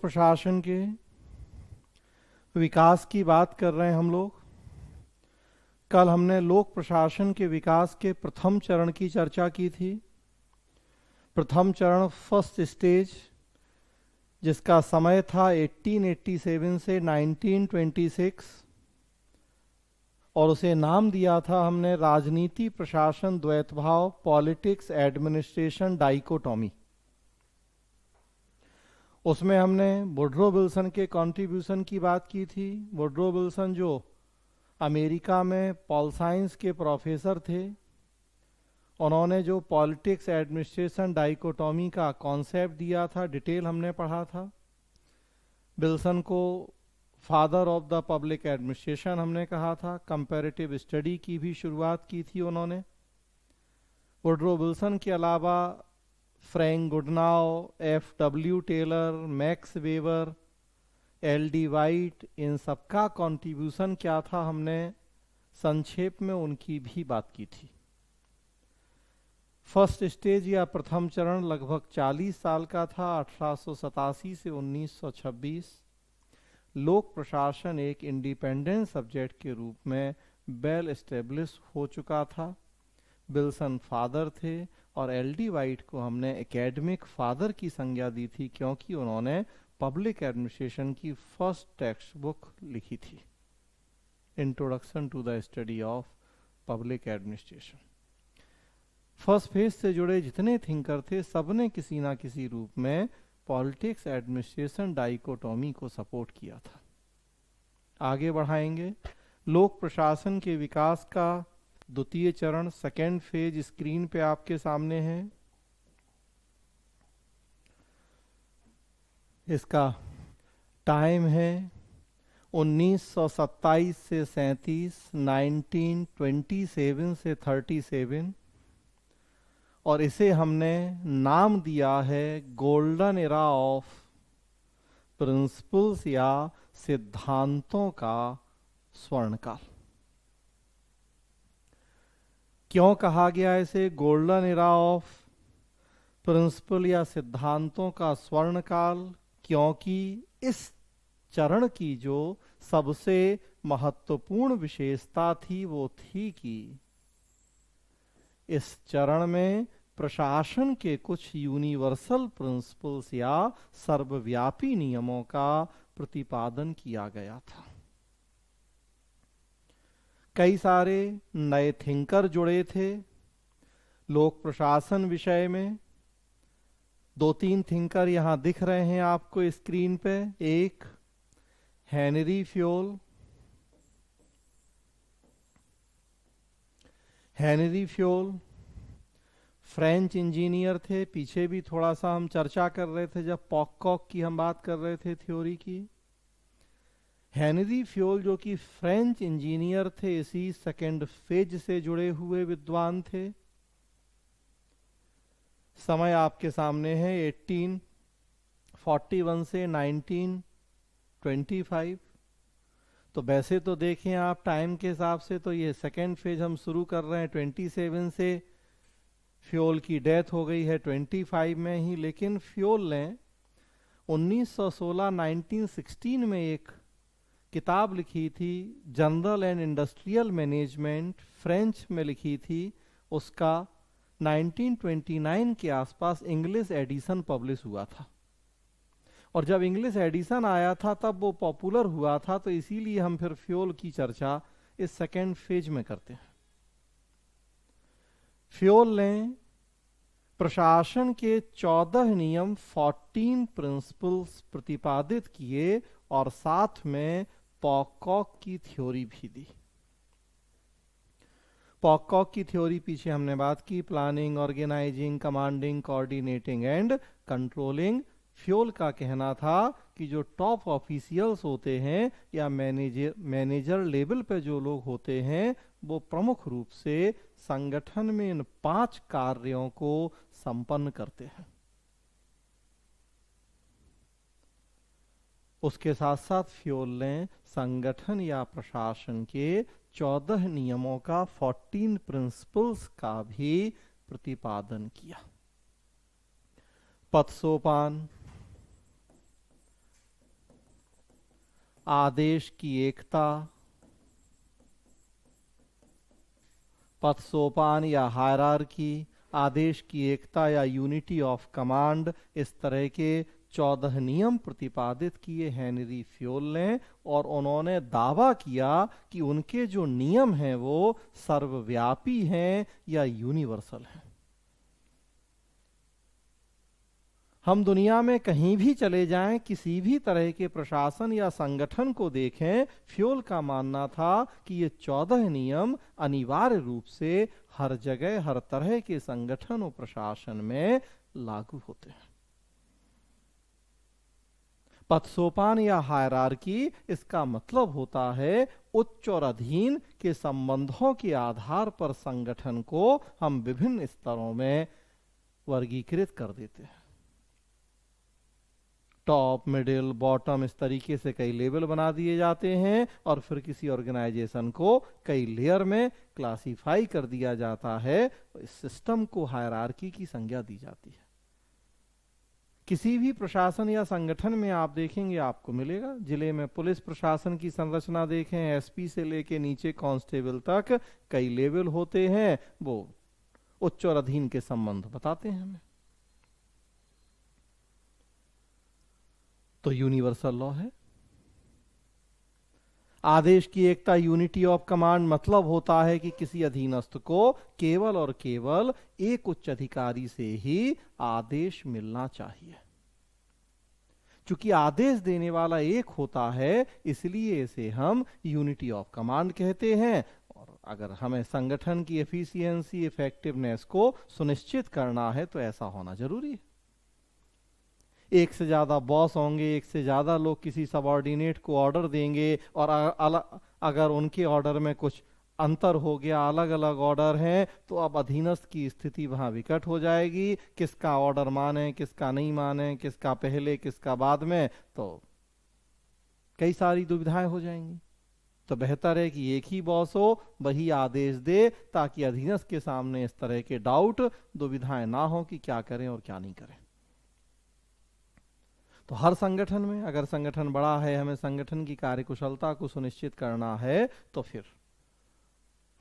प्रशासन के विकास की बात कर रहे हैं हम लोग। कल हमने लोक प्रशासन के विकास के प्रथम चरण की चर्चा की थी। प्रथम चरण, फर्स्ट स्टेज, जिसका समय था 1887 से 1926, और उसे नाम दिया था हमने राजनीति प्रशासन द्वैतभाव, पॉलिटिक्स एडमिनिस्ट्रेशन डाइकोटॉमी। उसमें हमने वुडरो विल्सन के कंट्रीब्यूशन की बात की थी। वुडरो विल्सन जो अमेरिका में पॉल साइंस के प्रोफेसर थे, उन्होंने जो पॉलिटिक्स एडमिनिस्ट्रेशन डाइकोटॉमी का कॉन्सेप्ट दिया था, डिटेल हमने पढ़ा था। विल्सन को father of the public administration हमने कहा था। कंपैरेटिव स्टडी की भी शुरुआत की थी उन्होंने। वुडरो विल्सन के अलावा Frank Goodnow, F.W. Taylor, Max Weber, L.D. White, इन सबका कंट्रीब्यूशन क्या था, हमने संक्षेप में उनकी भी बात की थी। फर्स्ट स्टेज या प्रथम चरण लगभग 40 साल का था, 1887 से 1926। लोक प्रशासन एक इंडिपेंडेंट सब्जेक्ट के रूप में वेल एस्टेब्लिश हो चुका था। विल्सन फादर थे और L.D. वाइट को हमने एकेडमिक फादर की संज्ञा दी थी, क्योंकि उन्होंने पब्लिक एडमिनिस्ट्रेशन की फर्स्ट टेक्स्ट बुक लिखी थी, introduction to the study of public administration. First phase से जुड़े जितने थिंकर थे, सबने किसी ना किसी रूप में पॉलिटिक्स एडमिनिस्ट्रेशन डाइकोटॉमी को सपोर्ट किया था। आगे बढ़ाएंगे। लोक प्रशासन के विकास का द्वितीय चरण, सेकेंड फेज, स्क्रीन पे आपके सामने है। इसका टाइम है 1927 से 37, 1927 से 37, और इसे हमने नाम दिया है गोल्डन एरा ऑफ प्रिंसिपल्स या सिद्धांतों का स्वर्णकाल। क्यों कहा गया इसे गोल्डन एरा ऑफ प्रिंसिपल या सिद्धांतों का स्वर्णकाल? क्योंकि इस चरण की जो सबसे महत्वपूर्ण विशेषता थी वो थी कि इस चरण में प्रशासन के कुछ यूनिवर्सल प्रिंसिपल्स या सर्वव्यापी नियमों का प्रतिपादन किया गया था। कई सारे नए थिंकर जुड़े थे लोक प्रशासन विषय में। 2-3 थिंकर यहां दिख रहे हैं आपको स्क्रीन पे। एक Henry Fayol. Henry Fayol French engineer थे। पीछे भी थोड़ा सा हम चर्चा कर रहे थे जब पॉककॉक की हम बात कर रहे थे थ्योरी की। हेनरी फ्योल जो कि फ्रेंच इंजीनियर थे, इसी सेकेंड फेज से जुड़े हुए विद्वान थे। समय आपके सामने है 1841 से 1925। तो वैसे तो देखें आप टाइम के हिसाब से तो ये सेकेंड फेज हम शुरू कर रहे हैं 27 से। फ्योल की डेथ हो गई है 25 में ही, लेकिन फ्योल ने 1916 में एक किताब लिखी थी, general and industrial management, French में लिखी थी। उसका 1929 के आसपास इंग्लिश एडिशन पब्लिश हुआ था, और जब इंग्लिश एडिशन आया था तब वो पॉपुलर हुआ था, तो इसीलिए हम फिर फ्योल की चर्चा इस सेकेंड फेज में करते हैं। फ्योल ने प्रशासन के 14 नियम, 14 प्रिंसिपल्स प्रतिपादित किए और साथ में पॉककॉक की थ्योरी भी दी। पॉककॉक की थ्योरी पीछे हमने बात की, planning, organising, commanding, coordinating and controlling. Fayol का कहना था कि जो टॉप ऑफिशियल्स होते हैं या मैनेजर लेवल पे जो लोग होते हैं, वो प्रमुख रूप से संगठन में इन 5 कार्यों को संपन्न करते हैं। उसके साथ साथ फ्योल ने संगठन या प्रशासन के 14 नियमों का, 14 प्रिंसिपल्स का भी प्रतिपादन किया। पथ सोपान, आदेश की एकता, पथ सोपान या हायरार्की, आदेश की एकता या यूनिटी ऑफ कमांड, इस तरह के 14 नियम प्रतिपादित किए हेनरी फ्योल ने। और उन्होंने दावा किया कि उनके जो नियम हैं वो सर्वव्यापी हैं या यूनिवर्सल हैं। हम दुनिया में कहीं भी चले जाएं, किसी भी तरह के प्रशासन या संगठन को देखें, फ्योल का मानना था कि ये 14 नियम अनिवार्य रूप से हर जगह हर तरह के संगठन और प्रशासन में लागू होते हैं। पथ सोपान या हायरार्की, इसका मतलब होता है उच्च और अधीन के संबंधों के आधार पर संगठन को हम विभिन्न स्तरों में वर्गीकृत कर देते हैं। टॉप, मिडिल, बॉटम, इस तरीके से कई लेवल बना दिए जाते हैं और फिर किसी ऑर्गेनाइजेशन को कई लेयर में क्लासिफाई कर दिया जाता है। इस सिस्टम को हायरार्की की संज्ञा दी जाती है। किसी भी प्रशासन या संगठन में आप देखेंगे, आपको मिलेगा। जिले में पुलिस प्रशासन की संरचना देखें, एसपी से लेके नीचे कांस्टेबल तक कई लेवल होते हैं। वो उच्च और अधीन के संबंध बताते हैं हमें। तो यूनिवर्सल लॉ है। आदेश की एकता, यूनिटी ऑफ कमांड, मतलब होता है कि किसी अधीनस्थ को केवल और केवल एक उच्च अधिकारी से ही आदेश मिलना चाहिए। चूंकि आदेश देने वाला एक होता है, इसलिए इसे हम यूनिटी ऑफ कमांड कहते हैं। और अगर हमें संगठन की एफिशिएंसी, इफेक्टिवनेस को सुनिश्चित करना है तो ऐसा होना जरूरी है। एक से ज्यादा बॉस होंगे, एक से ज्यादा लोग किसी सबऑर्डिनेट को ऑर्डर देंगे और अगर उनके ऑर्डर में कुछ अंतर हो गया, अलग अलग ऑर्डर हैं, तो अब अधीनस्थ की स्थिति वहां विकट हो जाएगी। किसका ऑर्डर माने, किसका नहीं माने, किसका पहले किसका बाद में, तो कई सारी दुविधाएं हो जाएंगी। तो बेहतर है कि एक ही बॉस हो, वही आदेश दे, ताकि अधीनस्थ के सामने इस तरह के डाउट, दुविधाएं ना हो कि क्या करें और क्या नहीं करें। तो हर संगठन में, अगर संगठन बड़ा है, हमें संगठन की कार्यकुशलता को सुनिश्चित करना है, तो फिर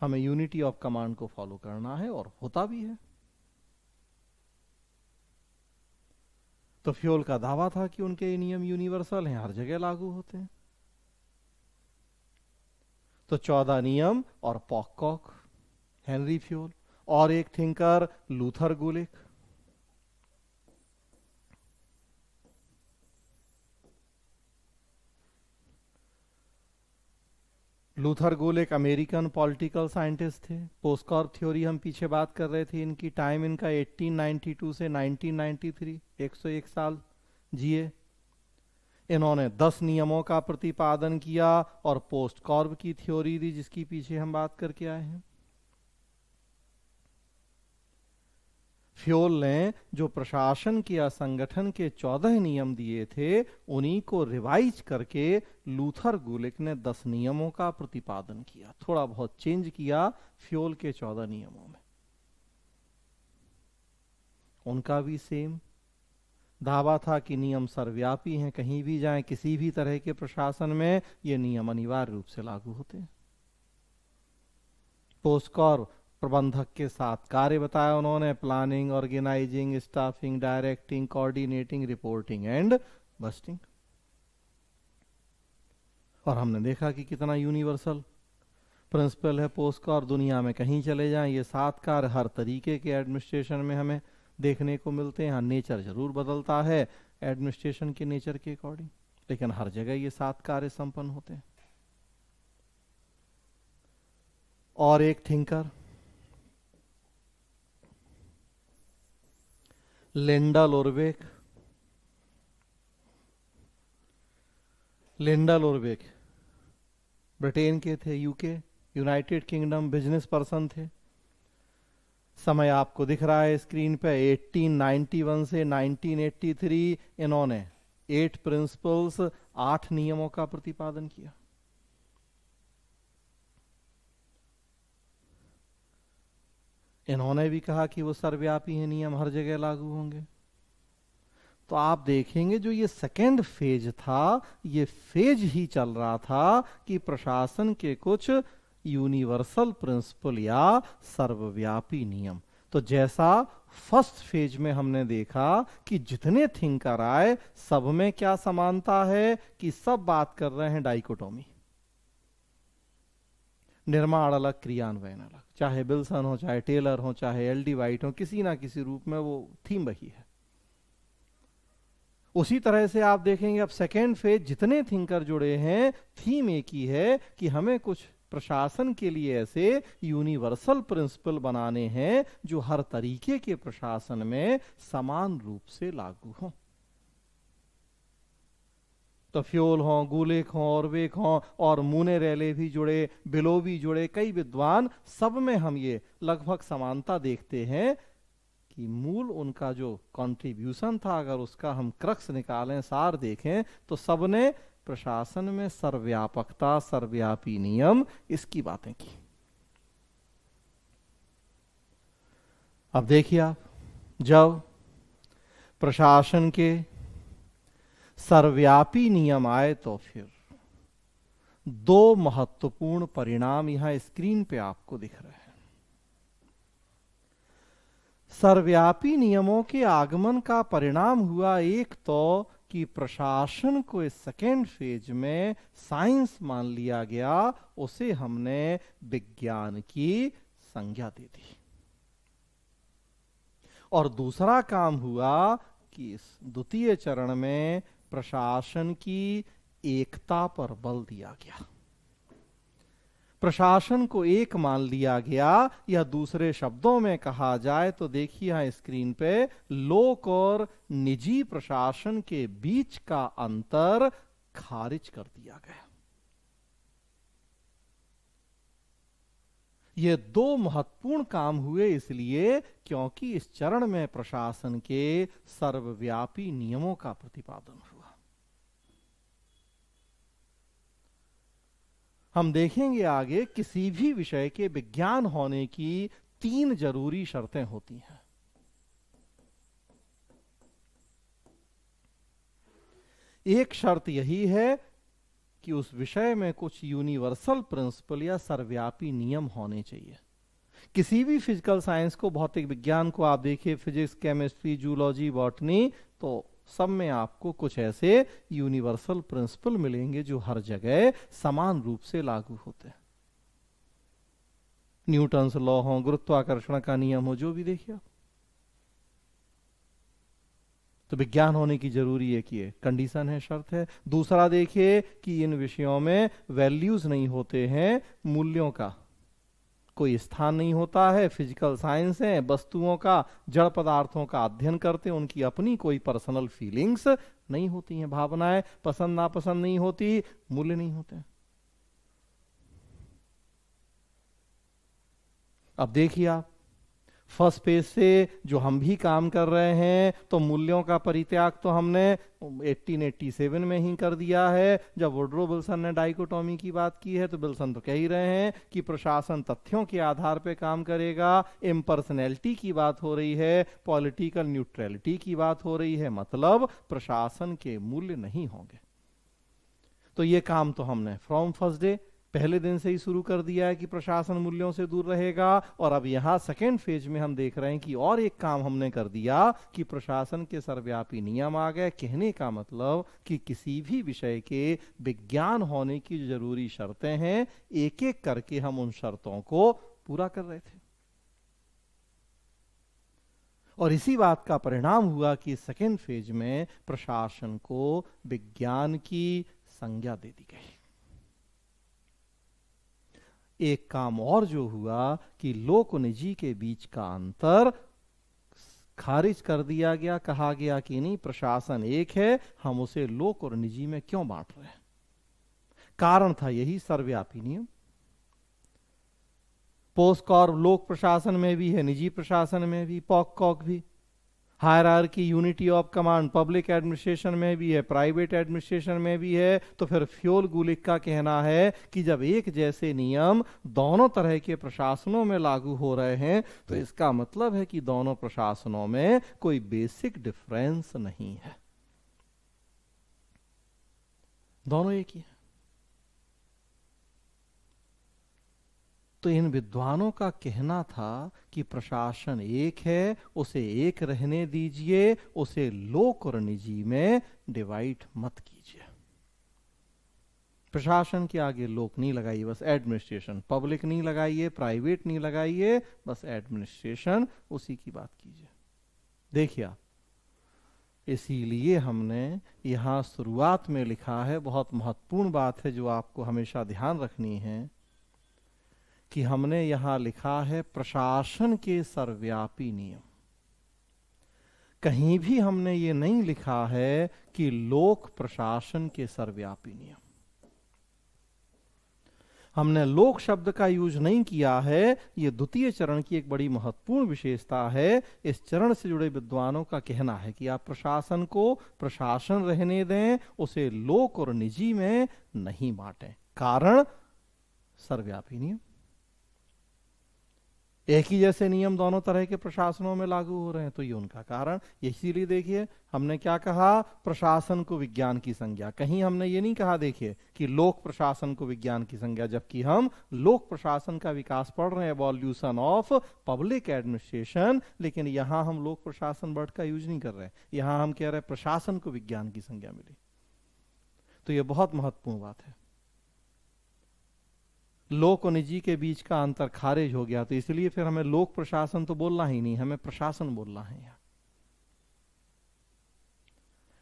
हमें यूनिटी ऑफ कमांड को फॉलो करना है, और होता भी है। तो फ्योल का दावा था कि उनके ये नियम यूनिवर्सल हैं, हर जगह लागू होते हैं। तो 14 नियम और पॉककॉक, हेनरी फ्योल, और एक थिंकर लूथर गुलिक। लूथर गोल एक अमेरिकन पॉलिटिकल साइंटिस्ट थे। पोस्कॉर्प थ्योरी हम पीछे बात कर रहे थे, इनकी टाइम इनका 1892 से 1993, 101 साल जिए। इन्होंने 10 नियमों का प्रतिपादन किया और पोस्टकॉर्प की थ्योरी दी, जिसकी पीछे हम बात करके आए हैं। फ्योल ने जो प्रशासन के या संगठन के 14 नियम दिए थे, उन्हीं को रिवाइज करके लूथर गुलिक ने 10 नियमों का प्रतिपादन किया। थोड़ा बहुत चेंज किया फ्योल के 14 नियमों में। उनका भी सेम दावा था कि नियम सर्वव्यापी हैं, कहीं भी जाएं, किसी भी तरह के प्रशासन में ये नियम अनिवार्य रूप से लागू होते हैं। पोस्कॉर्प प्रबंधक के साथ कार्य बताया उन्होंने, planning, organising, staffing, directing, coordinating, reporting and budgeting. और हमने देखा कि कितना यूनिवर्सल प्रिंसिपल है पोस्कॉर्प। दुनिया में कहीं चले जाएं, ये 7 कार्य हर तरीके के एडमिनिस्ट्रेशन में हमें देखने को मिलते हैं। हाँ, नेचर जरूर बदलता है एडमिनिस्ट्रेशन के नेचर के अकॉर्डिंग, लेकिन हर जगह ये 7 कार्य संपन्न होते हैं। और एक थिंकर लिंडल उर्बिक। लिंडल उर्बिक ब्रिटेन के थे, UK, United kingdom, business person थे। समय आपको दिख रहा है स्क्रीन पे, 1891 से 1983 इन्होंने 8 प्रिंसिपल्स, 8 नियमों का प्रतिपादन किया। इन्होंने भी कहा कि वो सर्वव्यापी हैं, नियम हर जगह लागू होंगे। तो आप देखेंगे जो ये सेकेंड फेज था, ये फेज ही चल रहा था कि प्रशासन के कुछ यूनिवर्सल प्रिंसिपल या सर्वव्यापी नियम। तो जैसा फर्स्ट फेज में हमने देखा कि जितने थिंकर आए सब में क्या समानता है कि सब बात कर रहे हैं डाइकोटोमी, निर्माण अलग क्रियान्वयन अलग, चाहे बिल्सन हो, चाहे टेलर हो, चाहे एल.डी. वाइट हो, किसी ना किसी रूप में वो थीम वही है। उसी तरह से आप देखेंगे अब सेकेंड फेज जितने थिंकर जुड़े हैं थीम एक ही है कि हमें कुछ प्रशासन के लिए ऐसे यूनिवर्सल प्रिंसिपल बनाने हैं जो हर तरीके के प्रशासन में समान रूप से लागू हों। तो फ्योल हो, गुलेक हो, ऑरवेक हो और मूनेरेले भी जुड़े, बिलो भी जुड़े, कई विद्वान, सब में हम ये लगभग समानता देखते हैं कि मूल उनका जो कंट्रीब्यूशन था, अगर उसका हम क्रक्स निकालें, सार देखें, तो सबने प्रशासन में सर्वव्यापकता, सर्वव्यापी नियम, इसकी बातें की। अब देखिए आप, जब प्रशासन के सर्वव्यापी नियम आए तो फिर दो महत्वपूर्ण परिणाम यहां स्क्रीन पे आपको दिख रहे हैं। सर्वव्यापी नियमों के आगमन का परिणाम हुआ एक तो कि प्रशासन को इस सेकेंड फेज में साइंस मान लिया गया, उसे हमने विज्ञान की संज्ञा दे दी। और दूसरा काम हुआ कि इस द्वितीय चरण में प्रशासन की एकता पर बल दिया गया, प्रशासन को एक मान लिया गया, या दूसरे शब्दों में कहा जाए तो देखिए यहां स्क्रीन पे, लोक और निजी प्रशासन के बीच का अंतर खारिज कर दिया गया। ये दो महत्वपूर्ण काम हुए इसलिए क्योंकि इस चरण में प्रशासन के सर्वव्यापी नियमों का प्रतिपादन हुआ। हम देखेंगे आगे किसी भी विषय के विज्ञान होने की 3 जरूरी शर्तें होती हैं। एक शर्त यही है कि उस विषय में कुछ यूनिवर्सल प्रिंसिपल या सर्वव्यापी नियम होने चाहिए। किसी भी फिजिकल साइंस को, भौतिक विज्ञान को आप देखिए, फिजिक्स, केमिस्ट्री, जूलॉजी, बॉटनी, तो सब में आपको कुछ ऐसे यूनिवर्सल प्रिंसिपल मिलेंगे जो हर जगह समान रूप से लागू होते हैं। न्यूटन्स लॉ हो, गुरुत्वाकर्षण का नियम हो, जो भी देखिए आप। तो विज्ञान होने की जरूरी है कि ये कंडीशन है, शर्त है। दूसरा देखिए कि इन विषयों में वैल्यूज नहीं होते हैं, मूल्यों का कोई स्थान नहीं होता है। फिजिकल साइंस है, वस्तुओं का, जड़ पदार्थों का अध्ययन करते हैं, उनकी अपनी कोई पर्सनल फीलिंग्स नहीं होती हैं, भावनाएं, पसंद नापसंद नहीं होती, मूल्य नहीं होते। अब देखिए आप, फर्स्ट पेज से जो हम भी काम कर रहे हैं, तो मूल्यों का परित्याग तो हमने 1887 में ही कर दिया है। जब वुड्रो विल्सन ने डाइकोटोमी की बात की है, तो विल्सन तो कह ही रहे हैं कि प्रशासन तथ्यों के आधार पर काम करेगा। इम्पर्सनैलिटी की बात हो रही है, पॉलिटिकल न्यूट्रलिटी की बात हो रही है, मतलब प्रशासन के मूल्य नहीं होंगे। तो ये काम तो हमने फ्रॉम फर्स्ट डे, पहले दिन से ही शुरू कर दिया है कि प्रशासन मूल्यों से दूर रहेगा। और अब यहां सेकेंड फेज में हम देख रहे हैं कि और एक काम हमने कर दिया कि प्रशासन के सर्वव्यापी नियम आ गए। कहने का मतलब कि किसी भी विषय के विज्ञान होने की जो जरूरी शर्तें हैं, एक एक करके हम उन शर्तों को पूरा कर रहे थे। और इसी बात का परिणाम हुआ कि सेकेंड फेज में प्रशासन को विज्ञान की संज्ञा दे दी गई। एक काम और जो हुआ कि लोक निजी के बीच का अंतर खारिज कर दिया गया। कहा गया कि नहीं, प्रशासन एक है, हम उसे लोक और निजी में क्यों बांट रहे हैं। कारण था यही सर्वव्यापी नियम। पोस्कॉर लोक प्रशासन में भी है, निजी प्रशासन में भी, पॉककॉक भी। Hierarchy, unity of command public administration में भी है, प्राइवेट एडमिनिस्ट्रेशन में भी है। तो फिर फ्योल गुलिक का कहना है कि जब एक जैसे नियम दोनों तरह के प्रशासनों में लागू हो रहे हैं तो इसका मतलब है कि दोनों प्रशासनों में कोई बेसिक डिफरेंस नहीं है, दोनों एक ही है। तो इन विद्वानों का कहना था कि प्रशासन एक है, उसे एक रहने दीजिए, उसे लोक और निजी में डिवाइड मत कीजिए। प्रशासन के आगे लोक नहीं लगाइए, बस एडमिनिस्ट्रेशन, पब्लिक नहीं लगाइए, प्राइवेट नहीं लगाइए, बस एडमिनिस्ट्रेशन, उसी की बात कीजिए। देखिए आप, इसीलिए हमने यहां शुरुआत में लिखा है, बहुत महत्वपूर्ण बात है जो आपको हमेशा ध्यान रखनी है, कि हमने यहां लिखा है प्रशासन के सर्वव्यापी नियम। कहीं भी हमने ये नहीं लिखा है कि लोक प्रशासन के सर्वव्यापी नियम। हमने लोक शब्द का यूज नहीं किया है, ये द्वितीय चरण की एक बड़ी महत्वपूर्ण विशेषता है। इस चरण से जुड़े विद्वानों का कहना है कि आप प्रशासन को प्रशासन रहने दें, उसे लोक और निजी में नहीं बांटें। कारण सर्वव्यापी नियम, एक ही जैसे नियम दोनों तरह के प्रशासनों में लागू हो रहे हैं, तो ये उनका कारण। इसीलिए देखिए हमने क्या कहा, प्रशासन को विज्ञान की संज्ञा। कहीं हमने ये नहीं कहा देखिए कि लोक प्रशासन को विज्ञान की संज्ञा, जबकि हम लोक प्रशासन का विकास पढ़ रहे हैं, एवोल्यूशन ऑफ पब्लिक एडमिनिस्ट्रेशन, लेकिन यहां हम लोक प्रशासन वर्ड का यूज नहीं कर रहे हैं, यहां हम कह रहे हैं प्रशासन को विज्ञान की संज्ञा मिली। तो यह बहुत महत्वपूर्ण बात है। लोक और निजी के बीच का अंतर खारिज हो गया, तो इसलिए फिर हमें लोक प्रशासन तो बोलना ही नहीं, हमें प्रशासन बोलना है। यहां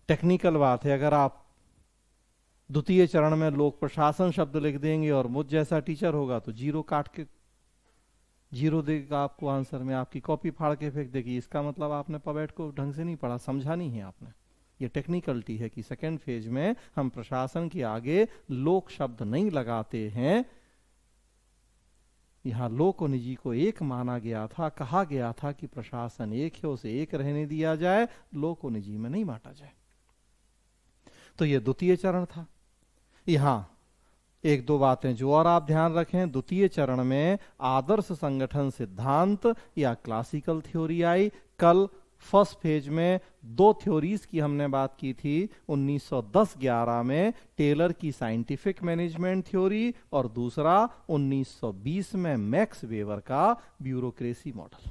टेक्निकल बात है, अगर आप द्वितीय चरण में लोक प्रशासन शब्द लिख देंगे और मुझ जैसा टीचर होगा तो जीरो काट के जीरो देगा आपको आंसर में, आपकी कॉपी फाड़ के फेंक देगी। इसका मतलब आपने पवेट को ढंग से नहीं पढ़ा, समझा नहीं है आपने। ये टेक्निकलिटी है कि सेकेंड फेज में हम प्रशासन के आगे लोक शब्द नहीं लगाते हैं। यहां लोक और निजी को एक माना गया था, कहा गया था कि प्रशासन एक है, उसे एक रहने दिया जाए, लोक और निजी में नहीं बांटा जाए। तो यह द्वितीय चरण था। यहां एक दो बातें जो और आप ध्यान रखें, द्वितीय चरण में आदर्श संगठन सिद्धांत या क्लासिकल थ्योरी आई। कल फर्स्ट फेज में दो थ्योरीज की हमने बात की थी, 1910-11 में टेलर की साइंटिफिक मैनेजमेंट थ्योरी, और दूसरा 1920 में मैक्स वेबर का ब्यूरोक्रेसी मॉडल।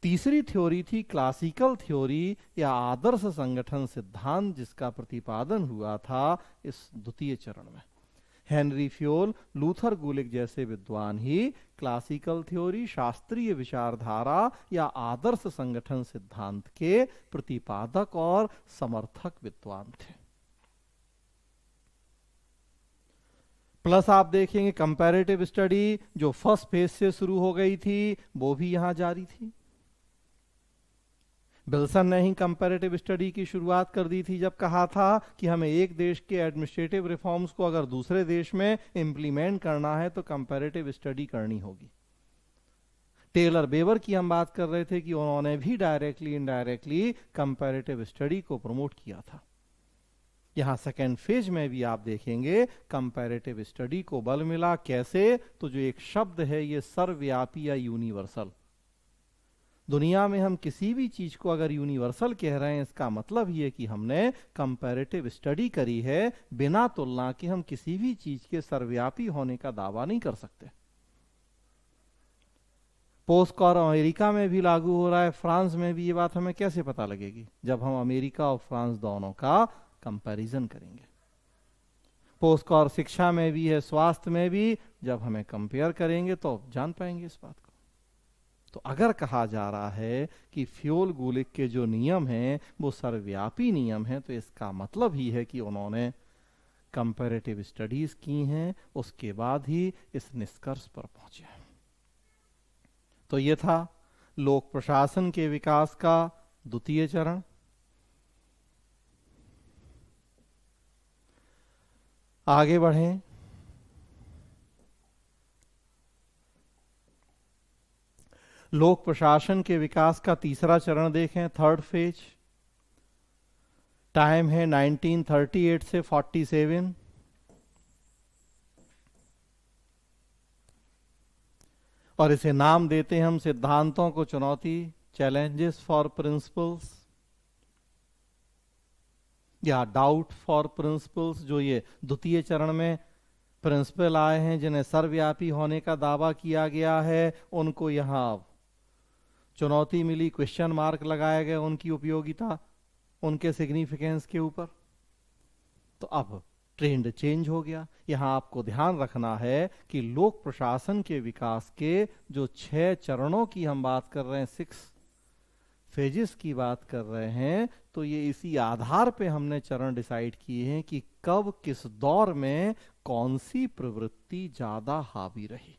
तीसरी थ्योरी थी क्लासिकल थ्योरी या आदर्श संगठन सिद्धांत, जिसका प्रतिपादन हुआ था इस द्वितीय चरण में। हेनरी फ्योल, लूथर गुलिक जैसे विद्वान ही क्लासिकल थ्योरी, शास्त्रीय विचारधारा या आदर्श संगठन सिद्धांत के प्रतिपादक और समर्थक विद्वान थे। प्लस आप देखेंगे कंपैरेटिव स्टडी जो फर्स्ट फेज से शुरू हो गई थी, वो भी यहां जारी थी। विल्सन ने ही कंपैरेटिव स्टडी की शुरुआत कर दी थी, जब कहा था कि हमें एक देश के एडमिनिस्ट्रेटिव रिफॉर्म्स को अगर दूसरे देश में इंप्लीमेंट करना है तो कंपैरेटिव स्टडी करनी होगी। टेलर बेवर की हम बात कर रहे थे कि उन्होंने भी डायरेक्टली इनडायरेक्टली कंपैरेटिव स्टडी को प्रमोट किया था। यहां सेकेंड फेज में भी आप देखेंगे कंपैरेटिव स्टडी को बल मिला। कैसे? तो जो एक शब्द है ये सर्वव्यापी या यूनिवर्सल, दुनिया में हम किसी भी चीज को अगर यूनिवर्सल कह रहे हैं, इसका मतलब ये कि हमने कंपैरेटिव स्टडी करी है। बिना तुलना के हम किसी भी चीज के सर्वव्यापी होने का दावा नहीं कर सकते। पोस्टकॉर अमेरिका में भी लागू हो रहा है, फ्रांस में भी। ये बात हमें कैसे पता लगेगी? जब हम अमेरिका और फ्रांस दोनों का कंपैरिजन करेंगे। पोस्टकॉर शिक्षा में भी है, स्वास्थ्य में भी। जब हमें कंपेयर करेंगे तो जान पाएंगे इस बात को। तो अगर कहा जा रहा है कि फ्योल गुलिक के जो नियम हैं वो सर्वव्यापी नियम हैं, तो इसका मतलब ही है कि उन्होंने कंपैरेटिव स्टडीज की हैं, उसके बाद ही इस निष्कर्ष पर पहुंचे। तो यह था लोक प्रशासन के विकास का द्वितीय चरण। आगे बढ़ें। लोक प्रशासन के विकास का तीसरा चरण देखें, थर्ड फेज। टाइम है 1938 से 47। और इसे नाम देते हैं हम सिद्धांतों को चुनौती, चैलेंजेस फॉर प्रिंसिपल्स या डाउट फॉर प्रिंसिपल्स। जो ये द्वितीय चरण में प्रिंसिपल आए हैं जिन्हें सर्वव्यापी होने का दावा किया गया है, उनको यहां चुनौती मिली, क्वेश्चन मार्क लगाए गए उनकी उपयोगिता, उनके सिग्निफिकेंस के ऊपर। तो अब ट्रेंड चेंज हो गया। यहां आपको ध्यान रखना है कि लोक प्रशासन के विकास के जो 6 चरणों की हम बात कर रहे हैं, 6 फेजेस की बात कर रहे हैं, तो ये इसी आधार पे हमने चरण डिसाइड किए हैं कि कब किस दौर में कौन सी प्रवृत्ति ज्यादा हावी रही।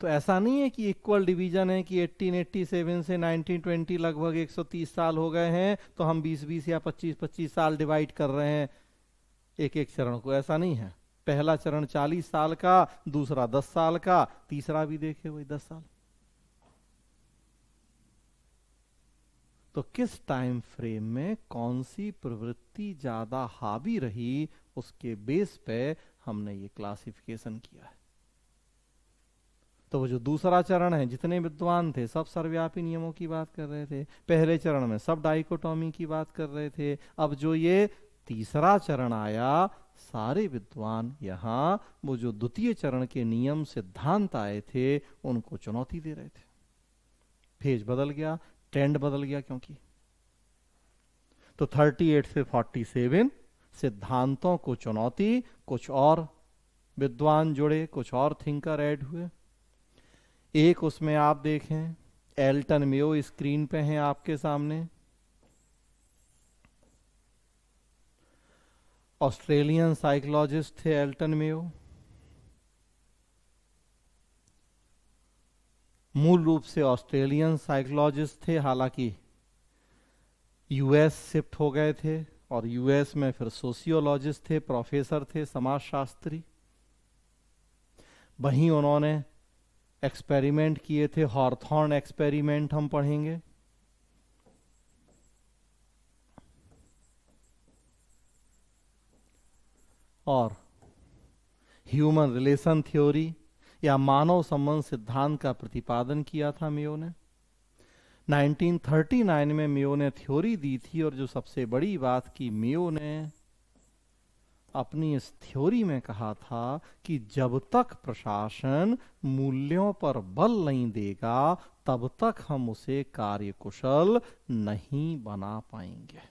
तो ऐसा नहीं है कि इक्वल डिवीजन है कि 1887 से 1920 लगभग 130 साल हो गए हैं तो हम 20-20 या 25-25 साल डिवाइड कर रहे हैं एक एक चरण को। ऐसा नहीं है। पहला चरण 40 साल का, दूसरा 10 साल का, तीसरा भी देखे वही 10 साल। तो किस टाइम फ्रेम में कौन सी प्रवृत्ति ज्यादा हावी रही, उसके बेस पे हमने ये क्लासिफिकेशन किया है। तो वो जो दूसरा चरण है, जितने विद्वान थे सब सर्वव्यापी नियमों की बात कर रहे थे। पहले चरण में सब डाइकोटॉमी की बात कर रहे थे। अब जो ये तीसरा चरण आया, सारे विद्वान यहां वो जो द्वितीय चरण के नियम सिद्धांत आए थे उनको चुनौती दे रहे थे। फेज बदल गया, ट्रेंड बदल गया। क्योंकि तो 38 से 47 सिद्धांतों को चुनौती, कुछ और विद्वान जुड़े, कुछ और थिंकर ऐड हुए। एक उसमें आप देखें, एल्टन मेयो स्क्रीन पे हैं आपके सामने। ऑस्ट्रेलियन साइकोलॉजिस्ट थे एल्टन मेयो। मूल रूप से ऑस्ट्रेलियन साइकोलॉजिस्ट थे, हालांकि यूएस शिफ्ट हो गए थे और यूएस में फिर सोशियोलॉजिस्ट थे, प्रोफेसर थे, समाजशास्त्री। वहीं उन्होंने एक्सपेरिमेंट किए थे, हॉर्थॉर्न एक्सपेरिमेंट हम पढ़ेंगे। और ह्यूमन रिलेशन थ्योरी या मानव संबंध सिद्धांत का प्रतिपादन किया था मेयो ने। 1939 में मेयो ने थ्योरी दी थी। और जो सबसे बड़ी बात की, मेयो ने अपनी इस थ्योरी में कहा था कि जब तक प्रशासन मूल्यों पर बल नहीं देगा तब तक हम उसे कार्यकुशल नहीं बना पाएंगे।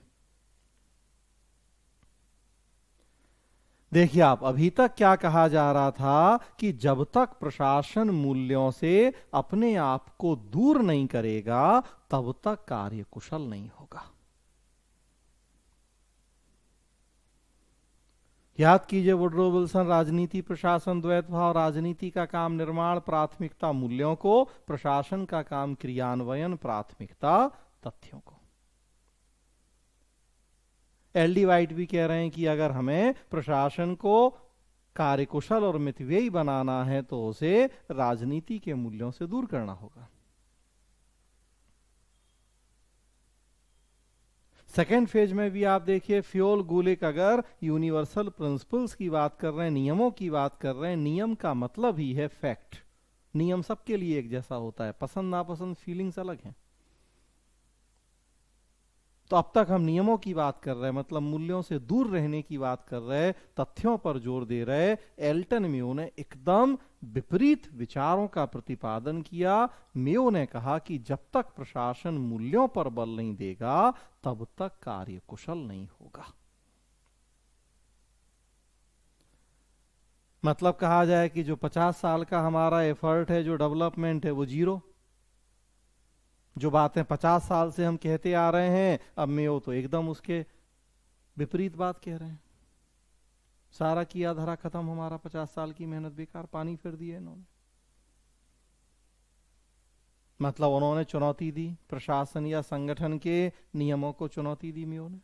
देखिए आप, अभी तक क्या कहा जा रहा था कि जब तक प्रशासन मूल्यों से अपने आप को दूर नहीं करेगा तब तक कार्यकुशल नहीं होगा। याद कीजिए वुड्रो विल्सन, राजनीति प्रशासन द्वैत भाव, राजनीति का काम निर्माण, प्राथमिकता मूल्यों को, प्रशासन का काम क्रियान्वयन, प्राथमिकता तथ्यों को। एलडी वाइट भी कह रहे हैं कि अगर हमें प्रशासन को कार्यकुशल और मितव्ययी बनाना है तो उसे राजनीति के मूल्यों से दूर करना होगा। सेकेंड फेज में भी आप देखिए, फ्योल गुलिक अगर यूनिवर्सल प्रिंसिपल्स की बात कर रहे हैं, नियमों की बात कर रहे हैं, नियम का मतलब ही है फैक्ट। नियम सबके लिए एक जैसा होता है, पसंद नापसंद फीलिंग्स अलग हैं। तो अब तक हम नियमों की बात कर रहे हैं, मतलब मूल्यों से दूर रहने की बात कर रहे हैं, तथ्यों पर जोर दे रहे। एल्टन मेयो ने एकदम विपरीत विचारों का प्रतिपादन किया। मेयो ने कहा कि जब तक प्रशासन मूल्यों पर बल नहीं देगा तब तक कार्यकुशल नहीं होगा। मतलब कहा जाए कि जो 50 साल का हमारा एफर्ट है, जो डेवलपमेंट है, वो जीरो। जो बातें 50 साल से हम कहते आ रहे हैं, अब मेयो तो एकदम उसके विपरीत बात कह रहे हैं। सारा किया धरा खत्म, हमारा 50 साल की मेहनत बेकार, पानी फिर दिए इन्होंने। मतलब उन्होंने चुनौती दी, प्रशासन या संगठन के नियमों को चुनौती दी मेयो ने।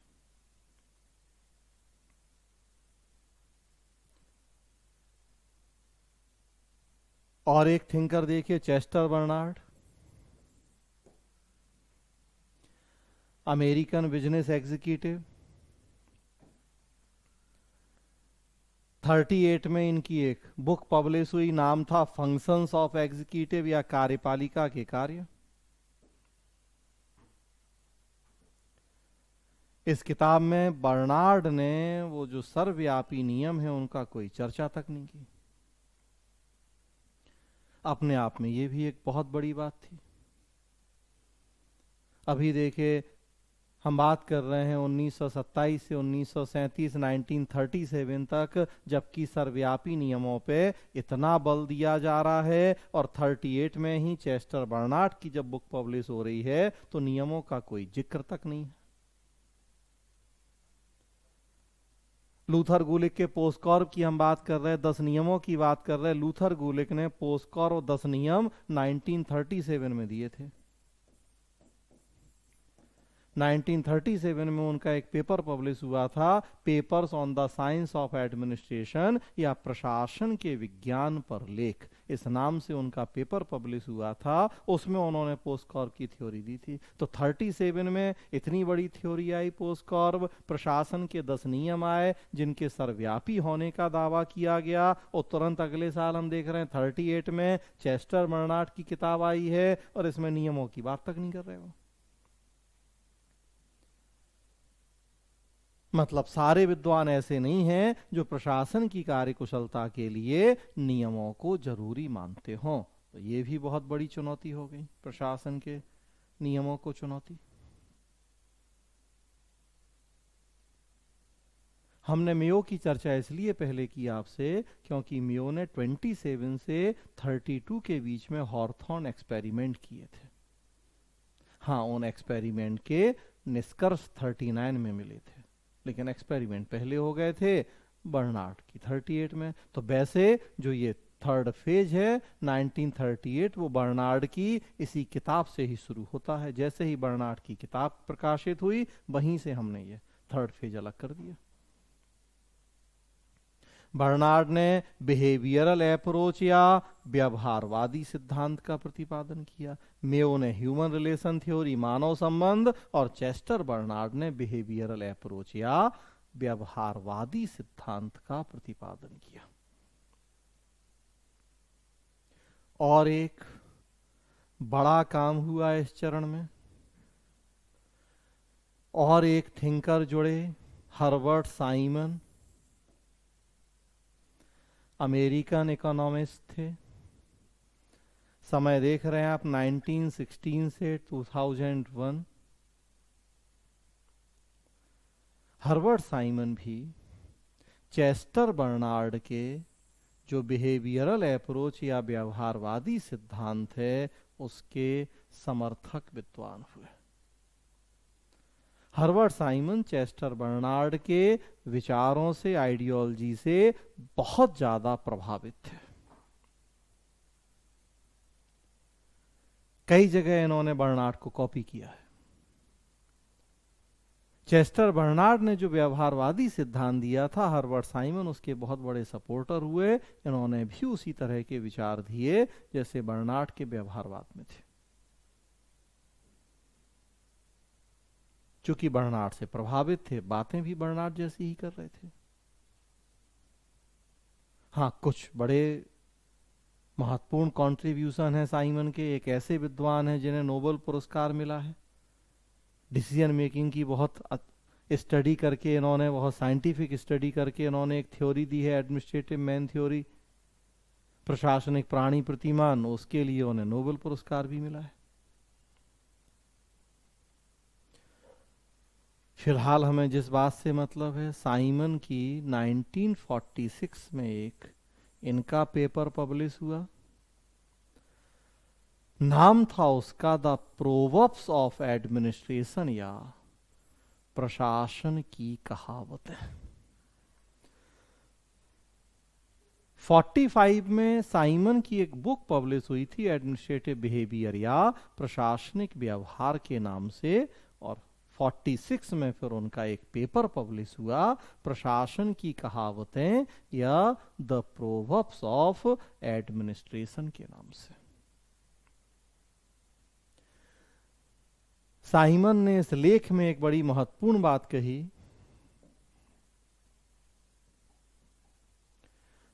और एक थिंकर देखिए, Chester Barnard, American business executive. 38 में इनकी एक बुक पब्लिश हुई, नाम था फंक्शंस ऑफ एग्जीक्यूटिव या कार्यपालिका के कार्य। इस किताब में बर्नार्ड ने वो जो सर्वव्यापी नियम है उनका कोई चर्चा तक नहीं की। अपने आप में ये भी एक बहुत बड़ी बात थी। अभी देखिए, हम बात कर रहे हैं 1927 से 1937, 1937 तक, जबकि सर्वव्यापी नियमों पे इतना बल दिया जा रहा है, और 38 में ही चेस्टर बर्नार्ड की जब बुक पब्लिश हो रही है तो नियमों का कोई जिक्र तक नहीं है। लूथर गुलिक के पोस्कॉर्ब की हम बात कर रहे हैं, 10 नियमों की बात कर रहे हैं। लूथर गुलिक ने पोस्कॉर्ब 10 नियम 1937 में दिए थे। 1937 में उनका एक पेपर पब्लिश हुआ था, papers on the science of administration, या प्रशासन के विज्ञान पर लेख, इस नाम से उनका पेपर पब्लिश हुआ था। उसमें उन्होंने पोस्कॉर्ब की थ्योरी दी थी। तो 37 में इतनी बड़ी थ्योरी आई पोस्कॉर्ब, प्रशासन के 10 नियम आए जिनके सर्वव्यापी होने का दावा किया गया। और तुरंत अगले साल हम देख रहे हैं 38 में चेस्टर बर्नार्ड की किताब आई है, और इसमें नियमों की बात तक नहीं कर रहे हो। मतलब सारे विद्वान ऐसे नहीं हैं जो प्रशासन की कार्यकुशलता के लिए नियमों को जरूरी मानते हों। तो ये भी बहुत बड़ी चुनौती हो गई, प्रशासन के नियमों को चुनौती। हमने मेयो की चर्चा इसलिए पहले की आपसे क्योंकि मेयो ने 27 से 32 के बीच में हॉर्थॉर्न एक्सपेरिमेंट किए थे। हाँ, उन एक्सपेरिमेंट के निष्कर्ष 39 में मिले थे, लेकिन एक्सपेरिमेंट पहले हो गए थे बर्नार्ड की 38 में। तो वैसे जो ये थर्ड फेज है 1938, वो बर्नार्ड की इसी किताब से ही शुरू होता है। जैसे ही बर्नार्ड की किताब प्रकाशित हुई, वहीं से हमने ये थर्ड फेज अलग कर दिया। बर्नार्ड ने बिहेवियरल अप्रोच या व्यवहारवादी सिद्धांत का प्रतिपादन किया। मेयो ने ह्यूमन रिलेशन थ्योरी, मानव संबंध, और चेस्टर बर्नार्ड ने बिहेवियरल अप्रोच या व्यवहारवादी सिद्धांत का प्रतिपादन किया। और एक बड़ा काम हुआ इस चरण में, और एक थिंकर जुड़े, हर्बर्ट साइमन, अमेरिकन इकोनॉमिस्ट थे। समय देख रहे हैं आप 1916 से 2001। हर्बर्ट साइमन भी चेस्टर बर्नार्ड के जो बिहेवियरल अप्रोच या व्यवहारवादी सिद्धांत है उसके समर्थक विद्वान हुए। हर्बर्ट साइमन चेस्टर बर्नार्ड के विचारों से, आइडियोलॉजी से बहुत ज्यादा प्रभावित थे। कई जगह इन्होंने बर्नार्ड को कॉपी किया है। चेस्टर बर्नार्ड ने जो व्यवहारवादी सिद्धांत दिया था, हर्बर्ट साइमन उसके बहुत बड़े सपोर्टर हुए। इन्होंने भी उसी तरह के विचार दिए जैसे बर्नार्ड के व्यवहारवाद में थे। चूंकि बर्नार्ड से प्रभावित थे, बातें भी बर्नार्ड जैसी ही कर रहे थे। हाँ, कुछ बड़े महत्वपूर्ण कंट्रीब्यूशन है साइमन के। एक ऐसे विद्वान हैं जिन्हें नोबेल पुरस्कार मिला है। डिसीजन मेकिंग की बहुत स्टडी करके इन्होंने, बहुत साइंटिफिक स्टडी करके इन्होंने एक थ्योरी दी है, एडमिनिस्ट्रेटिव मैन थ्योरी, प्रशासनिक प्राणी प्रतिमान। उसके लिए उन्हें नोबेल पुरस्कार भी मिला है। फिलहाल हमें जिस बात से मतलब है, साइमन की 1946 में एक इनका पेपर पब्लिश हुआ। नाम था उसका द प्रोवर्ब्स ऑफ एडमिनिस्ट्रेशन या प्रशासन की कहावतें। 45 में साइमन की एक बुक पब्लिश हुई थी, एडमिनिस्ट्रेटिव बिहेवियर या प्रशासनिक व्यवहार के नाम से। और 1946 में फिर उनका एक पेपर पब्लिश हुआ, प्रशासन की कहावतें या द प्रोवर्ब्स ऑफ एडमिनिस्ट्रेशन के नाम से। साइमन ने इस लेख में एक बड़ी महत्वपूर्ण बात कही।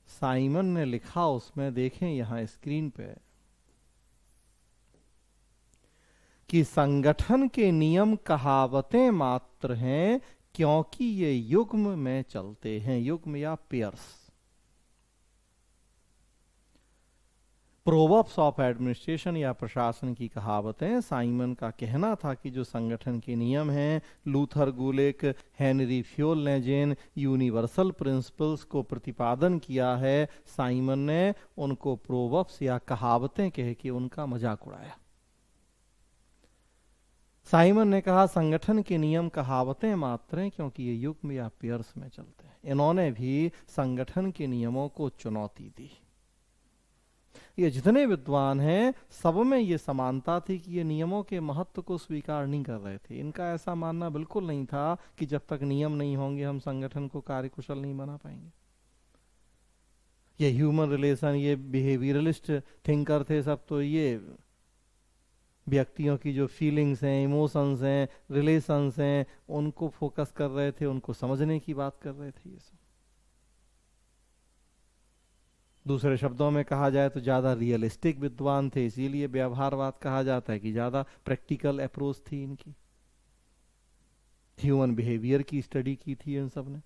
साइमन ने लिखा उसमें, देखें यहां स्क्रीन पे, कि संगठन के नियम कहावतें मात्र हैं क्योंकि ये युग्म में चलते हैं। युग्म या पेयर्स। प्रोवर्ब्स ऑफ एडमिनिस्ट्रेशन या प्रशासन की कहावतें, साइमन का कहना था कि जो संगठन के नियम हैं, लूथर गुलिक, हेनरी फ्योल ने जिन यूनिवर्सल प्रिंसिपल्स को प्रतिपादन किया है, साइमन ने उनको प्रोवर्ब्स या कहावतें कह के उनका मजाक उड़ाया। साइमन ने कहा संगठन के नियम कहावतें मात्र हैं क्योंकि ये युग्म या पेयर्स में चलते हैं। इन्होंने भी संगठन के नियमों को चुनौती दी। ये जितने विद्वान हैं सब में ये समानता थी कि ये नियमों के महत्व को स्वीकार नहीं कर रहे थे। इनका ऐसा मानना बिल्कुल नहीं था कि जब तक नियम नहीं होंगे हम संगठन को कार्यकुशल नहीं बना पाएंगे। ये ह्यूमन रिलेशन, ये बिहेवियरलिस्ट थिंकर थे सब, तो ये व्यक्तियों की जो फीलिंग्स हैं, इमोशंस हैं, रिलेशंस हैं, उनको फोकस कर रहे थे, उनको समझने की बात कर रहे थे। ये सब दूसरे शब्दों में कहा जाए तो ज्यादा रियलिस्टिक विद्वान थे, इसीलिए व्यवहारवाद कहा जाता है कि ज्यादा प्रैक्टिकल अप्रोच थी इनकी। ह्यूमन बिहेवियर की स्टडी की थी इन सब ने।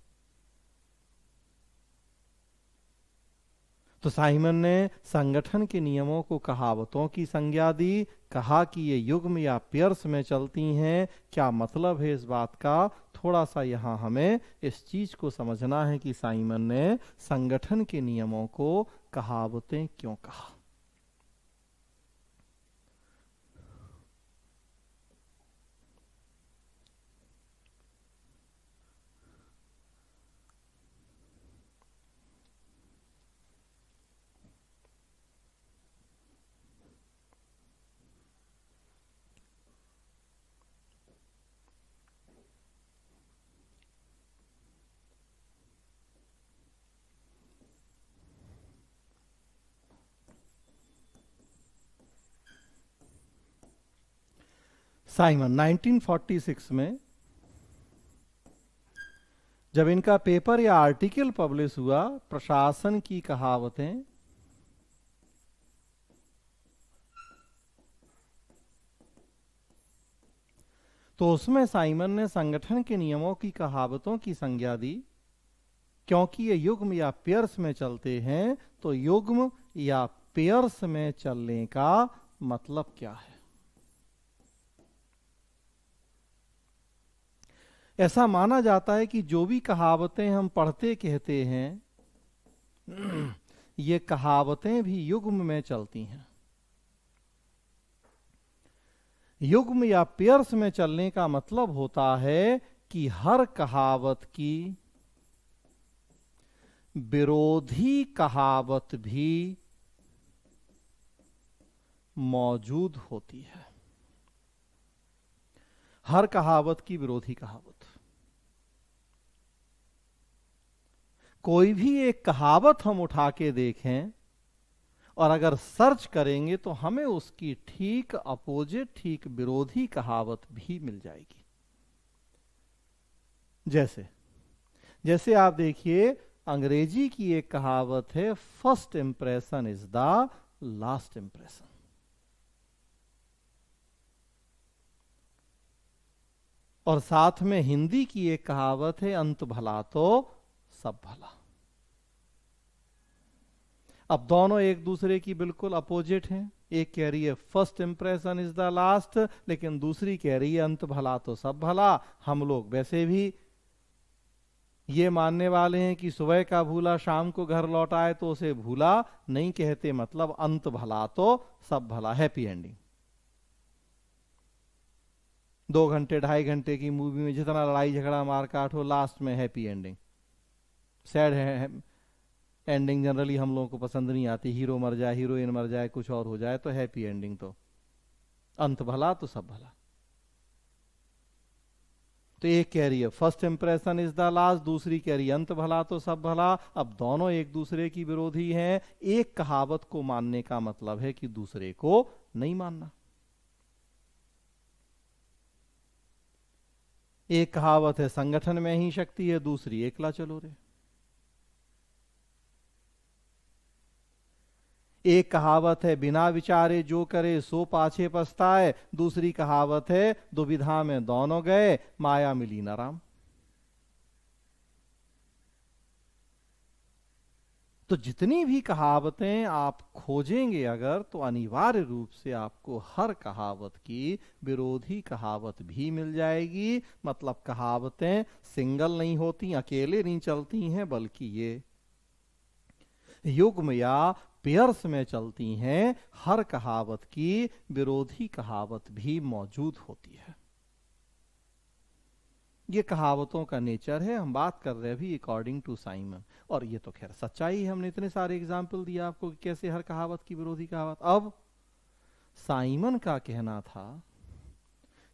तो साइमन ने संगठन के नियमों को कहावतों की संज्ञा दी, कहा कि ये युग्म या पेयर्स में चलती हैं। क्या मतलब है इस बात का? थोड़ा सा यहां हमें इस चीज को समझना है कि साइमन ने संगठन के नियमों को कहावतें क्यों कहा। साइमन 1946 में जब इनका पेपर या आर्टिकल पब्लिश हुआ, प्रशासन की कहावतें, तो उसमें साइमन ने संगठन के नियमों की कहावतों की संज्ञा दी क्योंकि ये युग्म या पेयर्स में चलते हैं। तो युग्म या पेयर्स में चलने का मतलब क्या है? ऐसा माना जाता है कि जो भी कहावतें हम पढ़ते कहते हैं, ये कहावतें भी युग्म में चलती हैं। युग्म या पेयर्स में चलने का मतलब होता है कि हर कहावत की विरोधी कहावत भी मौजूद होती है। हर कहावत की विरोधी कहावत। कोई भी एक कहावत हम उठा के देखें और अगर सर्च करेंगे तो हमें उसकी ठीक अपोजिट, ठीक विरोधी कहावत भी मिल जाएगी। जैसे आप देखिए, अंग्रेजी की एक कहावत है, first impression is the last impression. और साथ में हिंदी की एक कहावत है, अंत भला तो सब भला। अब दोनों एक दूसरे की बिल्कुल अपोजिट हैं। एक कह रही है first impression is the last, लेकिन दूसरी कह रही है अंत भला तो सब भला। हम लोग वैसे भी ये मानने वाले हैं कि सुबह का भूला शाम को घर लौट आए तो उसे भूला नहीं कहते, मतलब अंत भला तो सब भला, हैप्पी एंडिंग। 2 घंटे 2.5 घंटे की मूवी में जितना लड़ाई झगड़ा मार काट हो, लास्ट में हैप्पी एंडिंग। सैड है एंडिंग जनरली हम लोगों को पसंद नहीं आती। हीरो मर जाए, हीरोइन मर जाए, कुछ और हो जाए, तो हैप्पी एंडिंग। तो अंत भला तो सब भला। तो एक कह रही है first impression is the last, दूसरी कह रही है अंत भला तो सब भला। अब दोनों एक दूसरे की विरोधी हैं। एक कहावत को मानने का मतलब है कि दूसरे को नहीं मानना। एक कहावत है संगठन में ही शक्ति है, दूसरी एकला चलो रे। एक कहावत है बिना विचारे जो करे सो पाछे पछताए, दूसरी कहावत है दुविधा में दोनों गए माया मिली न राम। तो जितनी भी कहावतें आप खोजेंगे अगर, तो अनिवार्य रूप से आपको हर कहावत की विरोधी कहावत भी मिल जाएगी। मतलब कहावतें सिंगल नहीं होती, अकेले नहीं चलती हैं, बल्कि ये युग्म या पेयर्स में चलती हैं। हर कहावत की विरोधी कहावत भी मौजूद होती है। ये कहावतों का नेचर है। हम बात कर रहे हैं अभी अकॉर्डिंग टू साइमन, और ये तो खैर सच्चाई है। हमने इतने सारे एग्जाम्पल दिया आपको कि कैसे हर कहावत की विरोधी कहावत। अब साइमन का कहना था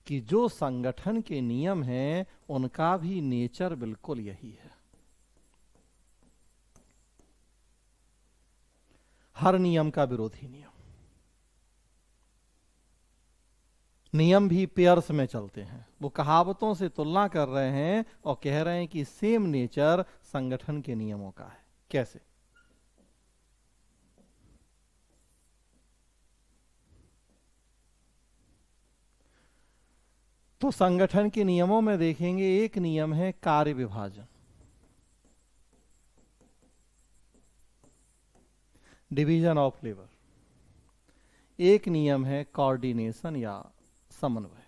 कि जो संगठन के नियम हैं उनका भी नेचर बिल्कुल यही है। हर नियम का विरोधी नियम। नियम भी पेयर्स में चलते हैं। वो कहावतों से तुलना कर रहे हैं और कह रहे हैं कि सेम नेचर संगठन के नियमों का है। कैसे? तो संगठन के नियमों में देखेंगे, एक नियम है कार्य विभाजन, डिवीजन ऑफ लेबर। एक नियम है कोऑर्डिनेशन या समन्वय।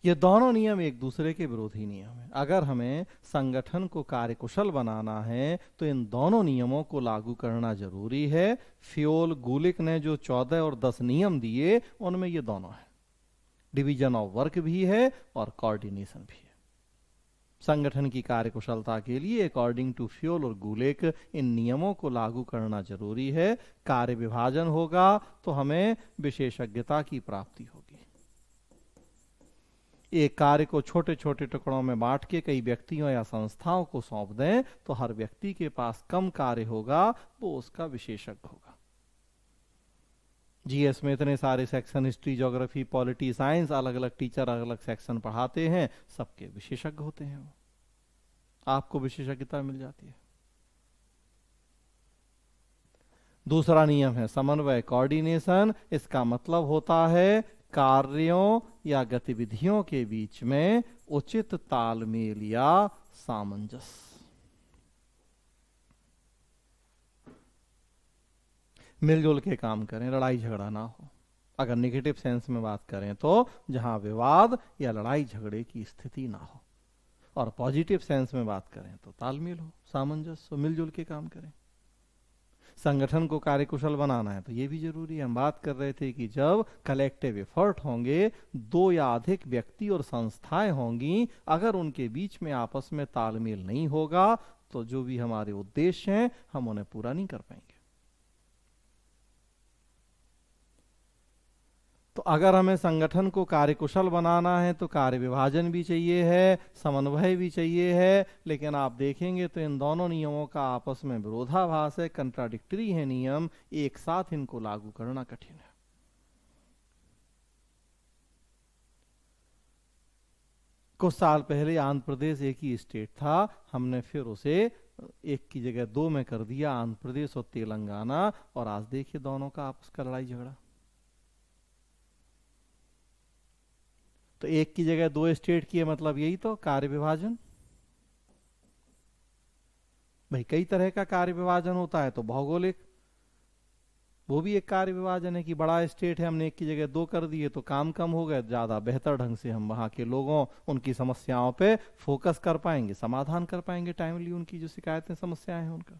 ये दोनों नियम एक दूसरे के विरोधी नियम हैं। अगर हमें संगठन को कार्यकुशल बनाना है तो इन दोनों नियमों को लागू करना जरूरी है। फ्योल गुलिक ने जो 14 और 10 नियम दिए उनमें ये दोनों है, डिवीजन ऑफ वर्क भी है और कोऑर्डिनेशन भी है। संगठन की कार्यकुशलता के लिए अकॉर्डिंग टू फ्योल और गुलेक इन नियमों को लागू करना जरूरी है। कार्य विभाजन होगा तो हमें विशेषज्ञता की प्राप्ति होगी। एक कार्य को छोटे छोटे टुकड़ों में बांट के कई व्यक्तियों या संस्थाओं को सौंप दें तो हर व्यक्ति के पास कम कार्य होगा, वो उसका विशेषज्ञ होगा। जीएस में इतने सारे section, history, geography, polity, science, अलग अलग टीचर अलग अलग सेक्शन पढ़ाते हैं, सबके विशेषज्ञ होते हैं। वो आपको विशेषज्ञता मिल जाती है। दूसरा नियम है समन्वय, कोऑर्डिनेशन। इसका मतलब होता है कार्यों या गतिविधियों के बीच में उचित तालमेल या सामंजस्य। मिलजुल के काम करें, लड़ाई झगड़ा ना हो। अगर नेगेटिव सेंस में बात करें तो जहां विवाद या लड़ाई झगड़े की स्थिति ना हो, और पॉजिटिव सेंस में बात करें तो तालमेल हो, सामंजस्य हो, मिलजुल के काम करें। संगठन को कार्यकुशल बनाना है तो ये भी जरूरी है। हम बात कर रहे थे कि जब कलेक्टिव एफर्ट होंगे, दो या अधिक व्यक्ति और संस्थाएं होंगी, अगर उनके बीच में आपस में तालमेल नहीं होगा तो जो भी हमारे उद्देश्य हैं हम उन्हें पूरा नहीं कर पाएंगे। तो अगर हमें संगठन को कार्यकुशल बनाना है तो कार्य विभाजन भी चाहिए है, समन्वय भी चाहिए है। लेकिन आप देखेंगे तो इन दोनों नियमों का आपस में विरोधाभास है, कंट्राडिक्टरी है नियम। एक साथ इनको लागू करना कठिन है। कुछ साल पहले आंध्र प्रदेश एक ही स्टेट था, हमने फिर उसे एक की जगह दो में कर दिया, आंध्र प्रदेश और तेलंगाना। और आज देखिए दोनों का आपस का लड़ाई झगड़ा। तो एक की जगह दो स्टेट की है, मतलब यही तो कार्य विभाजन। भाई कई तरह का कार्य विभाजन होता है। तो भौगोलिक, वो भी एक कार्य विभाजन है कि बड़ा स्टेट है, हमने एक की जगह दो कर दिए तो काम कम हो गए, ज्यादा बेहतर ढंग से हम वहां के लोगों, उनकी समस्याओं पे फोकस कर पाएंगे, समाधान कर पाएंगे टाइमली उनकी जो शिकायतें समस्याएं हैं उनका।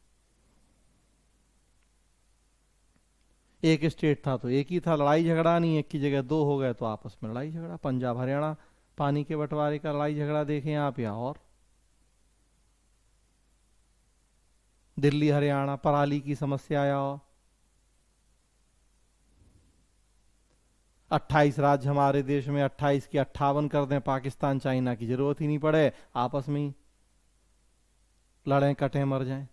एक स्टेट था तो एक ही था, लड़ाई झगड़ा नहीं। एक की जगह दो हो गए तो आपस में लड़ाई झगड़ा। पंजाब हरियाणा पानी के बंटवारे का लड़ाई झगड़ा देखें आप, या और दिल्ली हरियाणा पराली की समस्या, या और 28 राज्य हमारे देश में, 28 की 58 कर दें, पाकिस्तान चाइना की जरूरत ही नहीं पड़े, आपस में ही लड़ें कटें मर जाएं।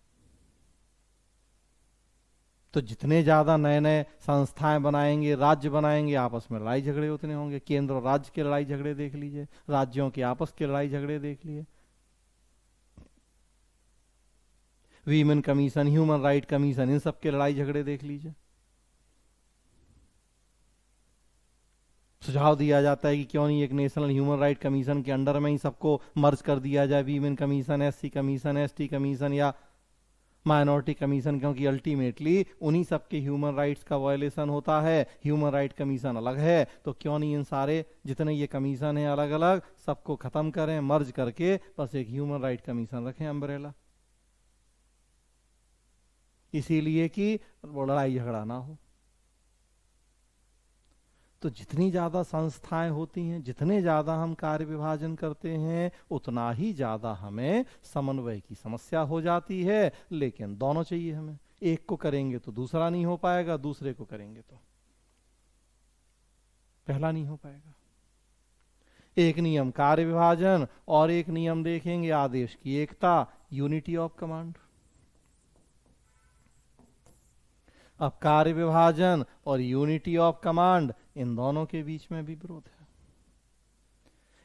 तो जितने ज्यादा नए नए संस्थाएं बनाएंगे, राज्य बनाएंगे, आपस में लड़ाई झगड़े उतने होंगे। केंद्र और राज्य के लड़ाई झगड़े देख लीजिए, राज्यों के आपस के लड़ाई झगड़े देख लिए। Women commission, human right commission, इन सब के लड़ाई झगड़े देख लीजिए। सुझाव दिया जाता है कि क्यों नहीं एक नेशनल ह्यूमन राइट कमीशन के अंडर में ही सबको मर्ज कर दिया जाए, women commission, SC commission, ST commission या माइनॉरिटी कमीशन, क्योंकि अल्टीमेटली उन्हीं सबके ह्यूमन राइट्स का वायलेशन होता है। ह्यूमन राइट कमीशन अलग है, तो क्यों नहीं इन सारे जितने ये कमीशन हैं अलग अलग, सबको खत्म करें, मर्ज करके बस एक ह्यूमन राइट कमीशन रखें, अम्ब्रेला। इसीलिए कि वो लड़ाई झगड़ा ना हो। तो जितनी ज्यादा संस्थाएं होती हैं, जितने ज्यादा हम कार्य विभाजन करते हैं, उतना ही ज्यादा हमें समन्वय की समस्या हो जाती है। लेकिन दोनों चाहिए हमें, एक को करेंगे तो दूसरा नहीं हो पाएगा, दूसरे को करेंगे तो पहला नहीं हो पाएगा। एक नियम कार्य विभाजन और एक नियम देखेंगे आदेश की एकता, यूनिटी ऑफ कमांड। अब कार्य विभाजन और यूनिटी ऑफ कमांड, इन दोनों के बीच में भी विरोध है,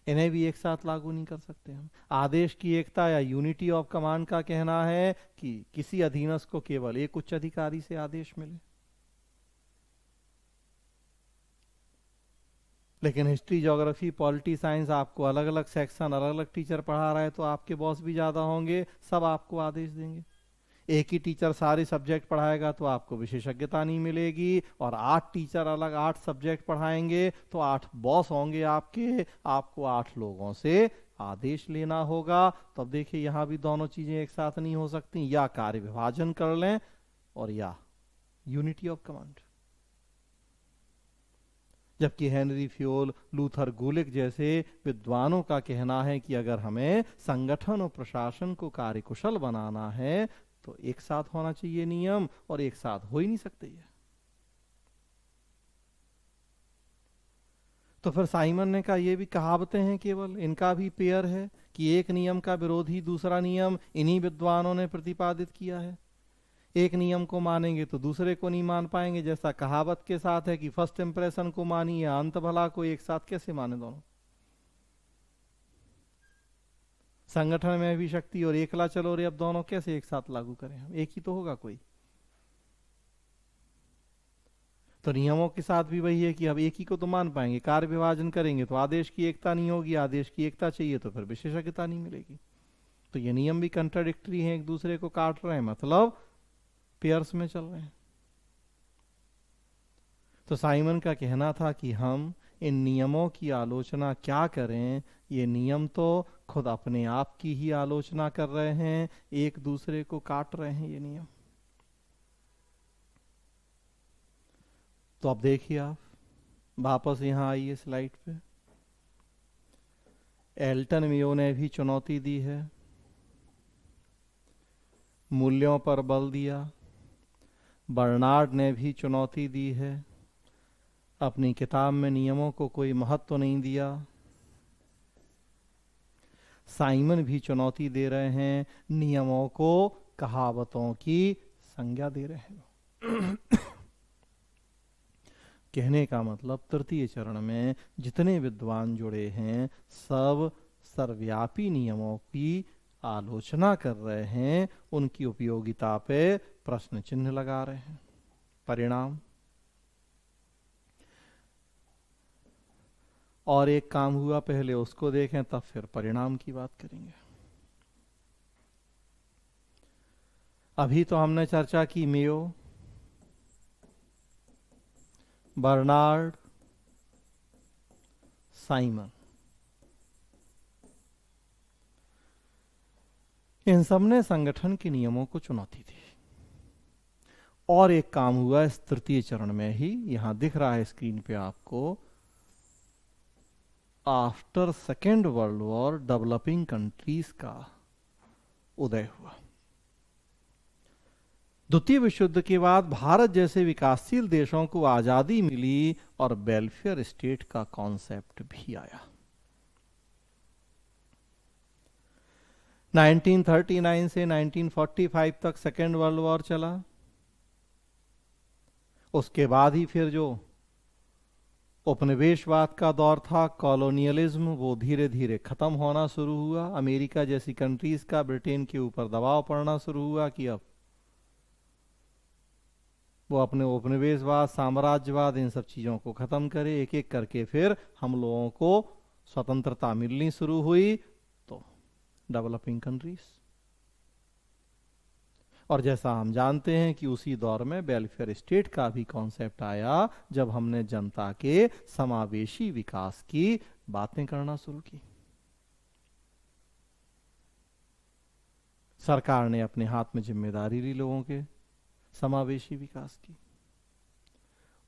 इन्हें भी एक साथ लागू नहीं कर सकते हम। आदेश की एकता या यूनिटी ऑफ कमांड का कहना है कि किसी अधीनस्थ को केवल एक उच्च अधिकारी से आदेश मिले। लेकिन हिस्ट्री, ज्योग्राफी, पॉलिटी साइंस आपको अलग अलग सेक्शन, अलग अलग टीचर पढ़ा रहा है, तो आपके बॉस भी ज्यादा होंगे, सब आपको आदेश देंगे। एक ही टीचर सारे सब्जेक्ट पढ़ाएगा तो आपको विशेषज्ञता नहीं मिलेगी, और 8 टीचर अलग 8 सब्जेक्ट पढ़ाएंगे तो 8 बॉस होंगे आपके, आपको 8 लोगों से आदेश लेना होगा। तो अब देखिए यहां भी दोनों चीजें एक साथ नहीं हो सकती, या कार्य विभाजन कर लें और या यूनिटी ऑफ कमांड। जबकि हेनरी फ्योल, लूथर गुलिक जैसे विद्वानों का कहना है कि अगर हमें संगठन और प्रशासन को कार्यकुशल बनाना है तो एक साथ होना चाहिए नियम, और एक साथ हो ही नहीं सकते ये। तो फिर साइमन ने कहा ये भी कहावतें हैं केवल, इनका भी पेयर है कि एक नियम का विरोधी दूसरा नियम इन्हीं विद्वानों ने प्रतिपादित किया है। एक नियम को मानेंगे तो दूसरे को नहीं मान पाएंगे, जैसा कहावत के साथ है कि फर्स्ट इंप्रेशन को मानिए अंत भला को, एक साथ कैसे माने दोनों। संगठन में भी शक्ति और एकला चलो रे, अब दोनों कैसे एक साथ लागू करें हम, एक ही तो होगा कोई। तो नियमों के साथ भी वही है कि अब एक ही को तो मान पाएंगे, कार्य विभाजन करेंगे तो आदेश की एकता नहीं होगी, आदेश की एकता चाहिए तो फिर विशेषज्ञता नहीं मिलेगी। तो ये नियम भी कंट्राडिक्टरी हैं, एक दूसरे को काट रहे हैं, मतलब पेयर्स में चल रहे हैं। तो साइमन का कहना था कि हम इन नियमों की आलोचना क्या करें, ये नियम तो खुद अपने आप की ही आलोचना कर रहे हैं, एक दूसरे को काट रहे हैं ये नियम। तो अब देखिए आप वापस यहां आइए स्लाइड पे। एल्टन मेयो ने भी चुनौती दी है, मूल्यों पर बल दिया। बर्नार्ड ने भी चुनौती दी है, अपनी किताब में नियमों को कोई महत्व नहीं दिया। साइमन भी चुनौती दे रहे हैं, नियमों को कहावतों की संज्ञा दे रहे हैं। कहने का मतलब तृतीय चरण में जितने विद्वान जुड़े हैं सब सर्वव्यापी नियमों की आलोचना कर रहे हैं, उनकी उपयोगिता पे प्रश्न चिन्ह लगा रहे हैं। परिणाम और एक काम हुआ, पहले उसको देखें तब फिर परिणाम की बात करेंगे। अभी तो हमने चर्चा की मेयो, बर्नार्ड, साइमन, इन सब ने संगठन के नियमों को चुनौती दी। और एक काम हुआ इस तृतीय चरण में ही, यहां दिख रहा है स्क्रीन पे आपको, after second world war developing countries का उदय हुआ। द्वितीय विश्व युद्ध के बाद भारत जैसे विकासशील देशों को आजादी मिली और वेलफेयर स्टेट का कॉन्सेप्ट भी आया। 1939 से 1945 तक सेकेंड वर्ल्ड वॉर चला। उसके बाद ही फिर जो उपनिवेशवाद का दौर था, कॉलोनियलिज्म, वो धीरे धीरे खत्म होना शुरू हुआ। अमेरिका जैसी कंट्रीज का ब्रिटेन के ऊपर दबाव पड़ना शुरू हुआ कि अब वो अपने उपनिवेशवाद, साम्राज्यवाद, इन सब चीजों को खत्म करे। एक एक करके फिर हम लोगों को स्वतंत्रता मिलनी शुरू हुई, तो डेवलपिंग कंट्रीज। और जैसा हम जानते हैं कि उसी दौर में वेलफेयर स्टेट का भी कॉन्सेप्ट आया, जब हमने जनता के समावेशी विकास की बातें करना शुरू की। सरकार ने अपने हाथ में जिम्मेदारी ली लोगों के समावेशी विकास की।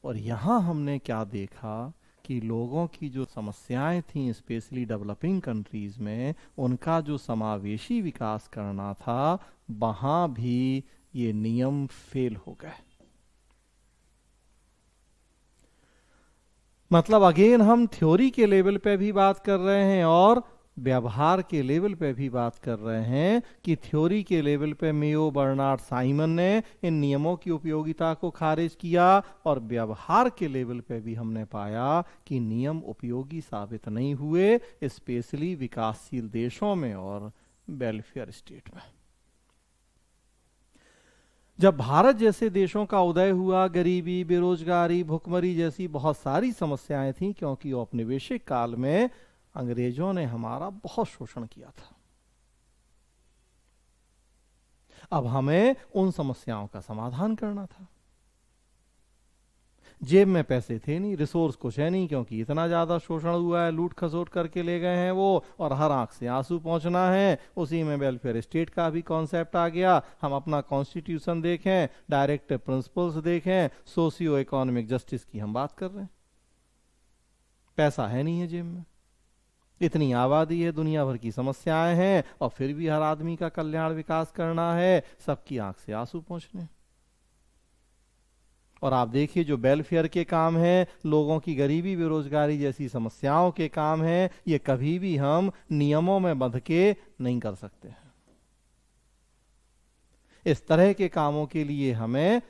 और यहां हमने क्या देखा कि लोगों की जो समस्याएं थीं, स्पेशली डेवलपिंग कंट्रीज में, उनका जो समावेशी विकास करना था, वहां भी ये नियम फेल हो गए। मतलब अगेन हम थ्योरी के लेवल पे भी बात कर रहे हैं और व्यवहार के लेवल पे भी बात कर रहे हैं कि थ्योरी के लेवल पे मेयो बर्नार्ड साइमन ने इन नियमों की उपयोगिता को खारिज किया, और व्यवहार के लेवल पे भी हमने पाया कि नियम उपयोगी साबित नहीं हुए, स्पेशली विकासशील देशों में और वेलफेयर स्टेट में। जब भारत जैसे देशों का उदय हुआ, गरीबी, बेरोजगारी, भुखमरी जैसी बहुत सारी समस्याएं थीं, क्योंकि औपनिवेशिक काल में अंग्रेजों ने हमारा बहुत शोषण किया था। अब हमें उन समस्याओं का समाधान करना था। जेब में पैसे थे नहीं, रिसोर्स कुछ है नहीं, क्योंकि इतना ज्यादा शोषण हुआ है, लूट खसोट करके ले गए हैं वो, और हर आंख से आंसू पहुंचना है। उसी में वेलफेयर स्टेट का भी कॉन्सेप्ट आ गया। हम अपना कॉन्स्टिट्यूशन देखें, डायरेक्टिव प्रिंसिपल्स देखें, सोशियो इकोनॉमिक जस्टिस की हम बात कर रहे हैं। पैसा है नहीं है जेब में, इतनी आबादी है, दुनिया भर की समस्याएं हैं, और फिर भी हर आदमी का कल्याण विकास करना है, सबकी आंख से आंसू पहुंचने। और आप देखिए जो वेलफेयर के काम हैं, लोगों की गरीबी, बेरोजगारी जैसी समस्याओं के काम हैं, ये कभी भी हम नियमों में बंध के नहीं कर सकते हैं। इस तरह के कामों के लिए हमें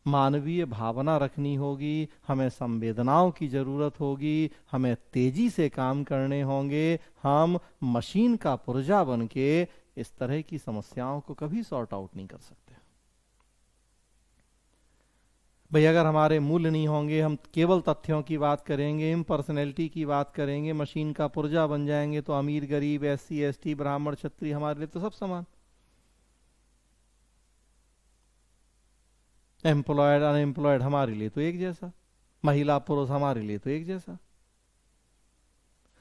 मानवीय भावना रखनी होगी, हमें संवेदनाओं की जरूरत होगी, हमें तेजी से काम करने होंगे। हम मशीन का पुर्जा बन के इस तरह की समस्याओं को कभी सॉर्ट आउट नहीं कर सकते। भाई अगर हमारे मूल्य नहीं होंगे, हम केवल तथ्यों की बात करेंगे, इम्पर्सनैलिटी की बात करेंगे, मशीन का पुर्जा बन जाएंगे, तो अमीर गरीब, एससी एसटी, ब्राह्मण क्षत्रिय हमारे लिए तो सब समान। एम्प्लॉयड अनएम्प्लॉयड हमारे लिए तो एक जैसा, महिला पुरुष हमारे लिए तो एक जैसा।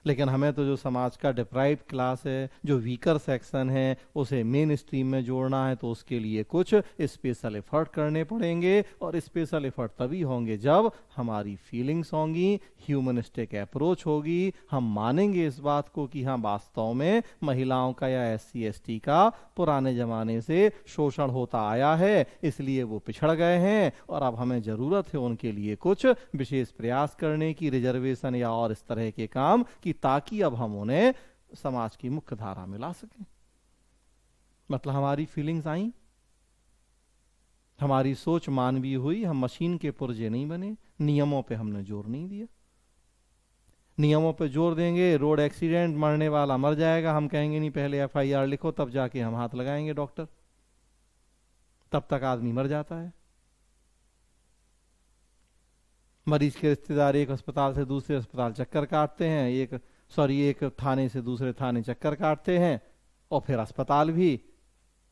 लेकिन हमें तो जो समाज का डिप्राइव्ड क्लास है, जो वीकर सेक्शन है, उसे मेन स्ट्रीम में जोड़ना है, तो उसके लिए कुछ स्पेशल एफर्ट करने पड़ेंगे। और स्पेशल एफर्ट तभी होंगे जब हमारी फीलिंग्स होंगी, ह्यूमनिस्टिक अप्रोच होगी, हम मानेंगे इस बात को कि हाँ वास्तव में महिलाओं का या एससी एसटी का पुराने जमाने से शोषण होता आया है, इसलिए वो पिछड़ गए हैं, और अब हमें जरूरत है उनके लिए कुछ विशेष प्रयास करने की, रिजर्वेशन या और इस तरह के काम की, ताकि अब हम उन्हें समाज की मुख्य धारा में ला सकें। मतलब हमारी फीलिंग्स आई, हमारी सोच मानवीय हुई, हम मशीन के पुर्जे नहीं बने, नियमों पे हमने जोर नहीं दिया। नियमों पे जोर देंगे, रोड एक्सीडेंट, मरने वाला मर जाएगा, हम कहेंगे नहीं पहले एफआईआर लिखो, तब जाके हम हाथ लगाएंगे डॉक्टर, तब तक आदमी मर जाता है। मरीज के रिश्तेदार एक अस्पताल से दूसरे अस्पताल चक्कर काटते हैं, एक थाने से दूसरे थाने चक्कर काटते हैं, और फिर अस्पताल भी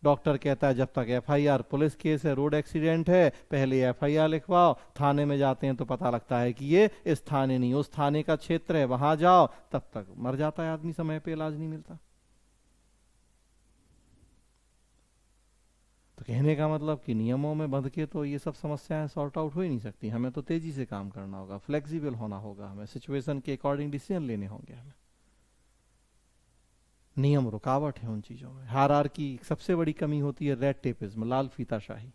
डॉक्टर कहता है जब तक एफआईआर, पुलिस केस है, रोड एक्सीडेंट है, पहले एफआईआर लिखवाओ। थाने में जाते हैं तो पता लगता है कि ये इस थाने नहीं उस थाने का क्षेत्र है, वहां जाओ, तब तक मर जाता है आदमी, समय पे इलाज नहीं मिलता। तो कहने का मतलब कि नियमों में बंध के तो ये सब समस्याएं सॉर्ट आउट हो ही नहीं सकती। हमें तो तेजी से काम करना होगा, फ्लेक्सिबल होना होगा, हमें सिचुएशन के अकॉर्डिंग डिसीजन लेने होंगे हमें। नियम रुकावट है उन चीजों में। हायरार्की सबसे बड़ी कमी होती है, रेड टेपिज्म, लाल फीताशाही।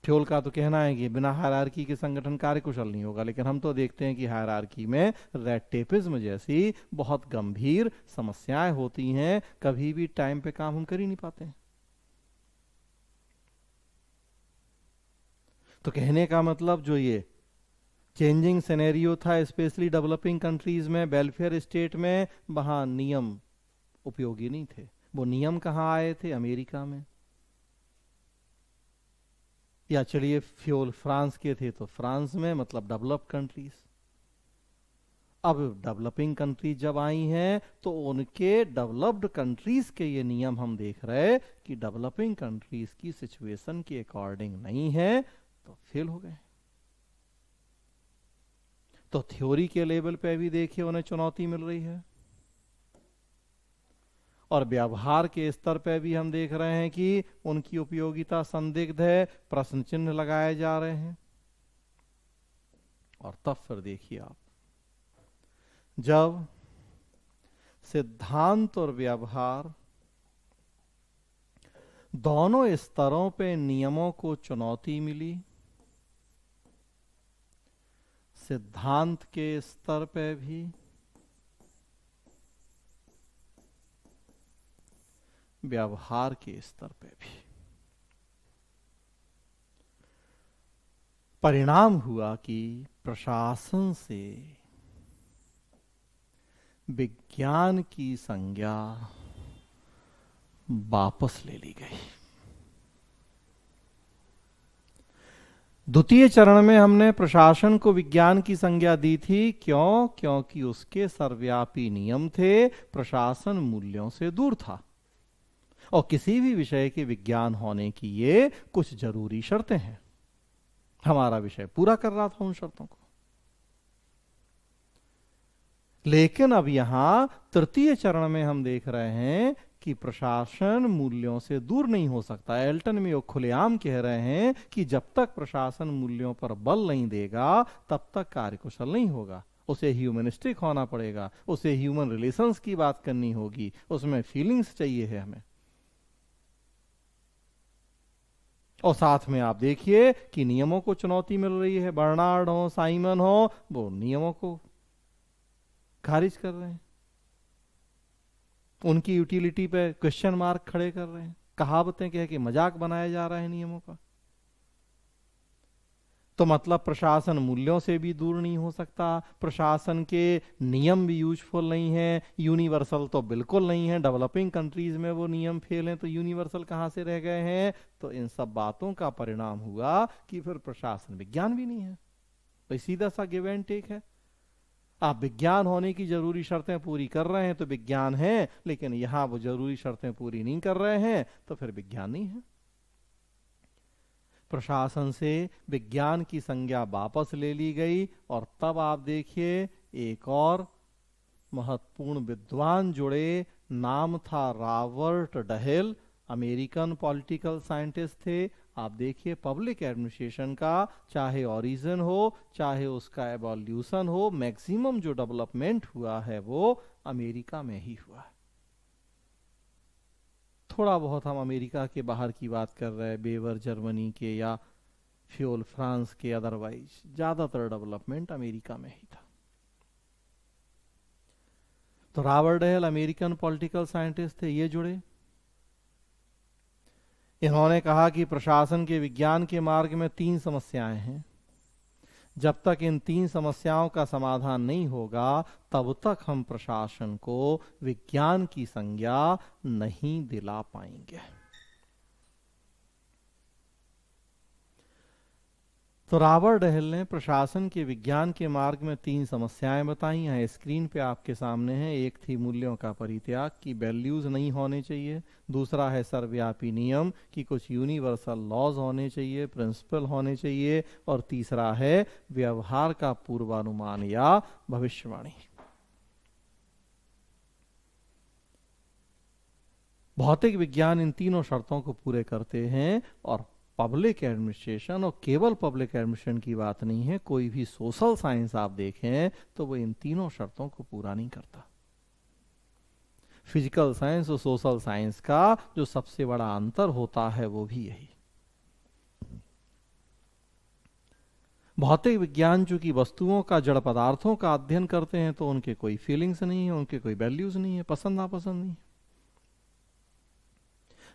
फ्योल का तो कहना है कि बिना हायरार्की के संगठन कार्यकुशल नहीं होगा, लेकिन हम तो देखते हैं कि हायरार्की में रेड टेपिज्म जैसी बहुत गंभीर समस्याएं होती हैं, कभी भी टाइम पे काम हम कर ही नहीं पाते हैं। तो कहने का मतलब जो ये चेंजिंग सिनेरियो था स्पेशली डेवलपिंग कंट्रीज में, वेलफेयर स्टेट में, वहां नियम उपयोगी नहीं थे। वो नियम कहाँ आए थे? अमेरिका में। या चलिए फ्यूल फ्रांस के थे तो फ्रांस में, मतलब डेवलप्ड कंट्रीज। अब डेवलपिंग कंट्रीज जब आई हैं तो उनके डेवलप्ड कंट्रीज के ये नियम हम देख रहे कि डेवलपिंग कंट्रीज की सिचुएशन के अकॉर्डिंग नहीं है, तो फेल हो गए। तो थ्योरी के लेवल पे भी देखिए उन्हें चुनौती मिल रही है, और व्यवहार के स्तर पे भी हम देख रहे हैं कि उनकी उपयोगिता संदिग्ध है, प्रश्न चिन्ह लगाए जा रहे हैं। और तब फिर देखिए आप, जब सिद्धांत और व्यवहार दोनों स्तरों पे नियमों को चुनौती मिली, सिद्धांत के स्तर पे भी, व्यवहार के स्तर पे भी, परिणाम हुआ कि प्रशासन से विज्ञान की संज्ञा वापस ले ली गई। द्वितीय चरण में हमने प्रशासन को विज्ञान की संज्ञा दी थी, क्यों? क्योंकि उसके सर्वव्यापी नियम थे, प्रशासन मूल्यों से दूर था, और किसी भी विषय के विज्ञान होने की ये कुछ जरूरी शर्तें हैं। हमारा विषय पूरा कर रहा था उन शर्तों को। लेकिन अब यहां तृतीय चरण में हम देख रहे हैं कि प्रशासन मूल्यों से दूर नहीं हो सकता। एल्टन में वो खुलेआम कह रहे हैं कि जब तक प्रशासन मूल्यों पर बल नहीं देगा तब तक कार्यकुशल नहीं होगा। उसे ह्यूमनिस्टिक होना पड़ेगा, उसे ह्यूमन रिलेशंस की बात करनी होगी, उसमें फीलिंग्स चाहिए है हमें। और साथ में आप देखिए कि नियमों को चुनौती मिल रही है। बर्नार्ड हो, साइमन हो, वो नियमों को खारिज कर रहे हैं, उनकी यूटिलिटी पे क्वेश्चन मार्क खड़े कर रहे हैं, कहावतें कह के मजाक बनाया जा रहा है नियमों का। तो मतलब प्रशासन मूल्यों से भी दूर नहीं हो सकता, प्रशासन के नियम भी यूजफुल नहीं है, यूनिवर्सल तो बिल्कुल नहीं है। डेवलपिंग कंट्रीज में वो नियम फेल हैं, तो यूनिवर्सल कहां से रह गए हैं? तो इन सब बातों का परिणाम हुआ कि फिर प्रशासन विज्ञान भी नहीं है। तो सीधा सा गिव एंड टेक है। आप विज्ञान होने की जरूरी शर्तें पूरी कर रहे हैं तो विज्ञान है, लेकिन यहां वो जरूरी शर्तें पूरी नहीं कर रहे हैं तो फिर विज्ञान नहीं है। प्रशासन से विज्ञान की संज्ञा वापस ले ली गई, और तब आप देखिए एक और महत्वपूर्ण विद्वान जुड़े, नाम था रॉबर्ट डहेल, अमेरिकन पॉलिटिकल साइंटिस्ट थे। आप देखिए पब्लिक एडमिनिस्ट्रेशन का चाहे ओरिजिन हो चाहे उसका एवोल्यूशन हो, मैक्सिमम जो डेवलपमेंट हुआ है वो अमेरिका में ही हुआ है। थोड़ा बहुत हम अमेरिका के बाहर की बात कर रहे हैं, बेवर जर्मनी के या फ्यूल फ्रांस के, अदरवाइज ज्यादातर डेवलपमेंट अमेरिका में ही था। तो रॉबर्ट डहेल अमेरिकन पॉलिटिकल साइंटिस्ट थे, ये जुड़े। इन्होंने कहा कि प्रशासन के विज्ञान के मार्ग में 3 समस्याएं हैं। जब तक इन 3 समस्याओं का समाधान नहीं होगा तब तक हम प्रशासन को विज्ञान की संज्ञा नहीं दिला पाएंगे। तो रॉबर्ट डहेल ने प्रशासन के विज्ञान के मार्ग में 3 समस्याएं बताई हैं, स्क्रीन पे आपके सामने हैं। एक थी मूल्यों का परित्याग, की वैल्यूज नहीं होने चाहिए। दूसरा है सर्वव्यापी नियम, कि कुछ यूनिवर्सल लॉज होने चाहिए, प्रिंसिपल होने चाहिए। और तीसरा है व्यवहार का पूर्वानुमान या भविष्यवाणी। भौतिक विज्ञान इन तीनों शर्तों को पूरे करते हैं, और पब्लिक एडमिनिस्ट्रेशन, और केवल पब्लिक एडमिनिस्ट्रेशन की बात नहीं है, कोई भी सोशल साइंस आप देखें तो वो इन तीनों शर्तों को पूरा नहीं करता। फिजिकल साइंस और सोशल साइंस का जो सबसे बड़ा अंतर होता है वो भी यही। भौतिक विज्ञान चूंकि वस्तुओं का, जड़ पदार्थों का अध्ययन करते हैं तो उनके कोई फीलिंग्स नहीं है, उनके कोई वैल्यूज नहीं है, पसंद नापसंद नहीं है,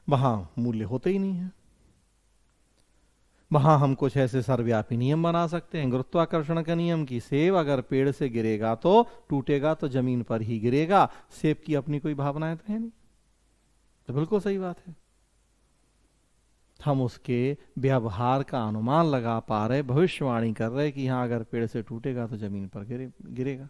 वहां मूल्य होते ही नहीं है। वहां हम कुछ ऐसे सर्वव्यापी नियम बना सकते हैं, गुरुत्वाकर्षण का नियम की सेब अगर पेड़ से गिरेगा तो टूटेगा तो जमीन पर ही गिरेगा, सेब की अपनी कोई भावनाएं तो है नहीं। तो बिल्कुल सही बात है, हम उसके व्यवहार का अनुमान लगा पा रहे, भविष्यवाणी कर रहे कि हाँ अगर पेड़ से टूटेगा तो जमीन पर गिरेगा।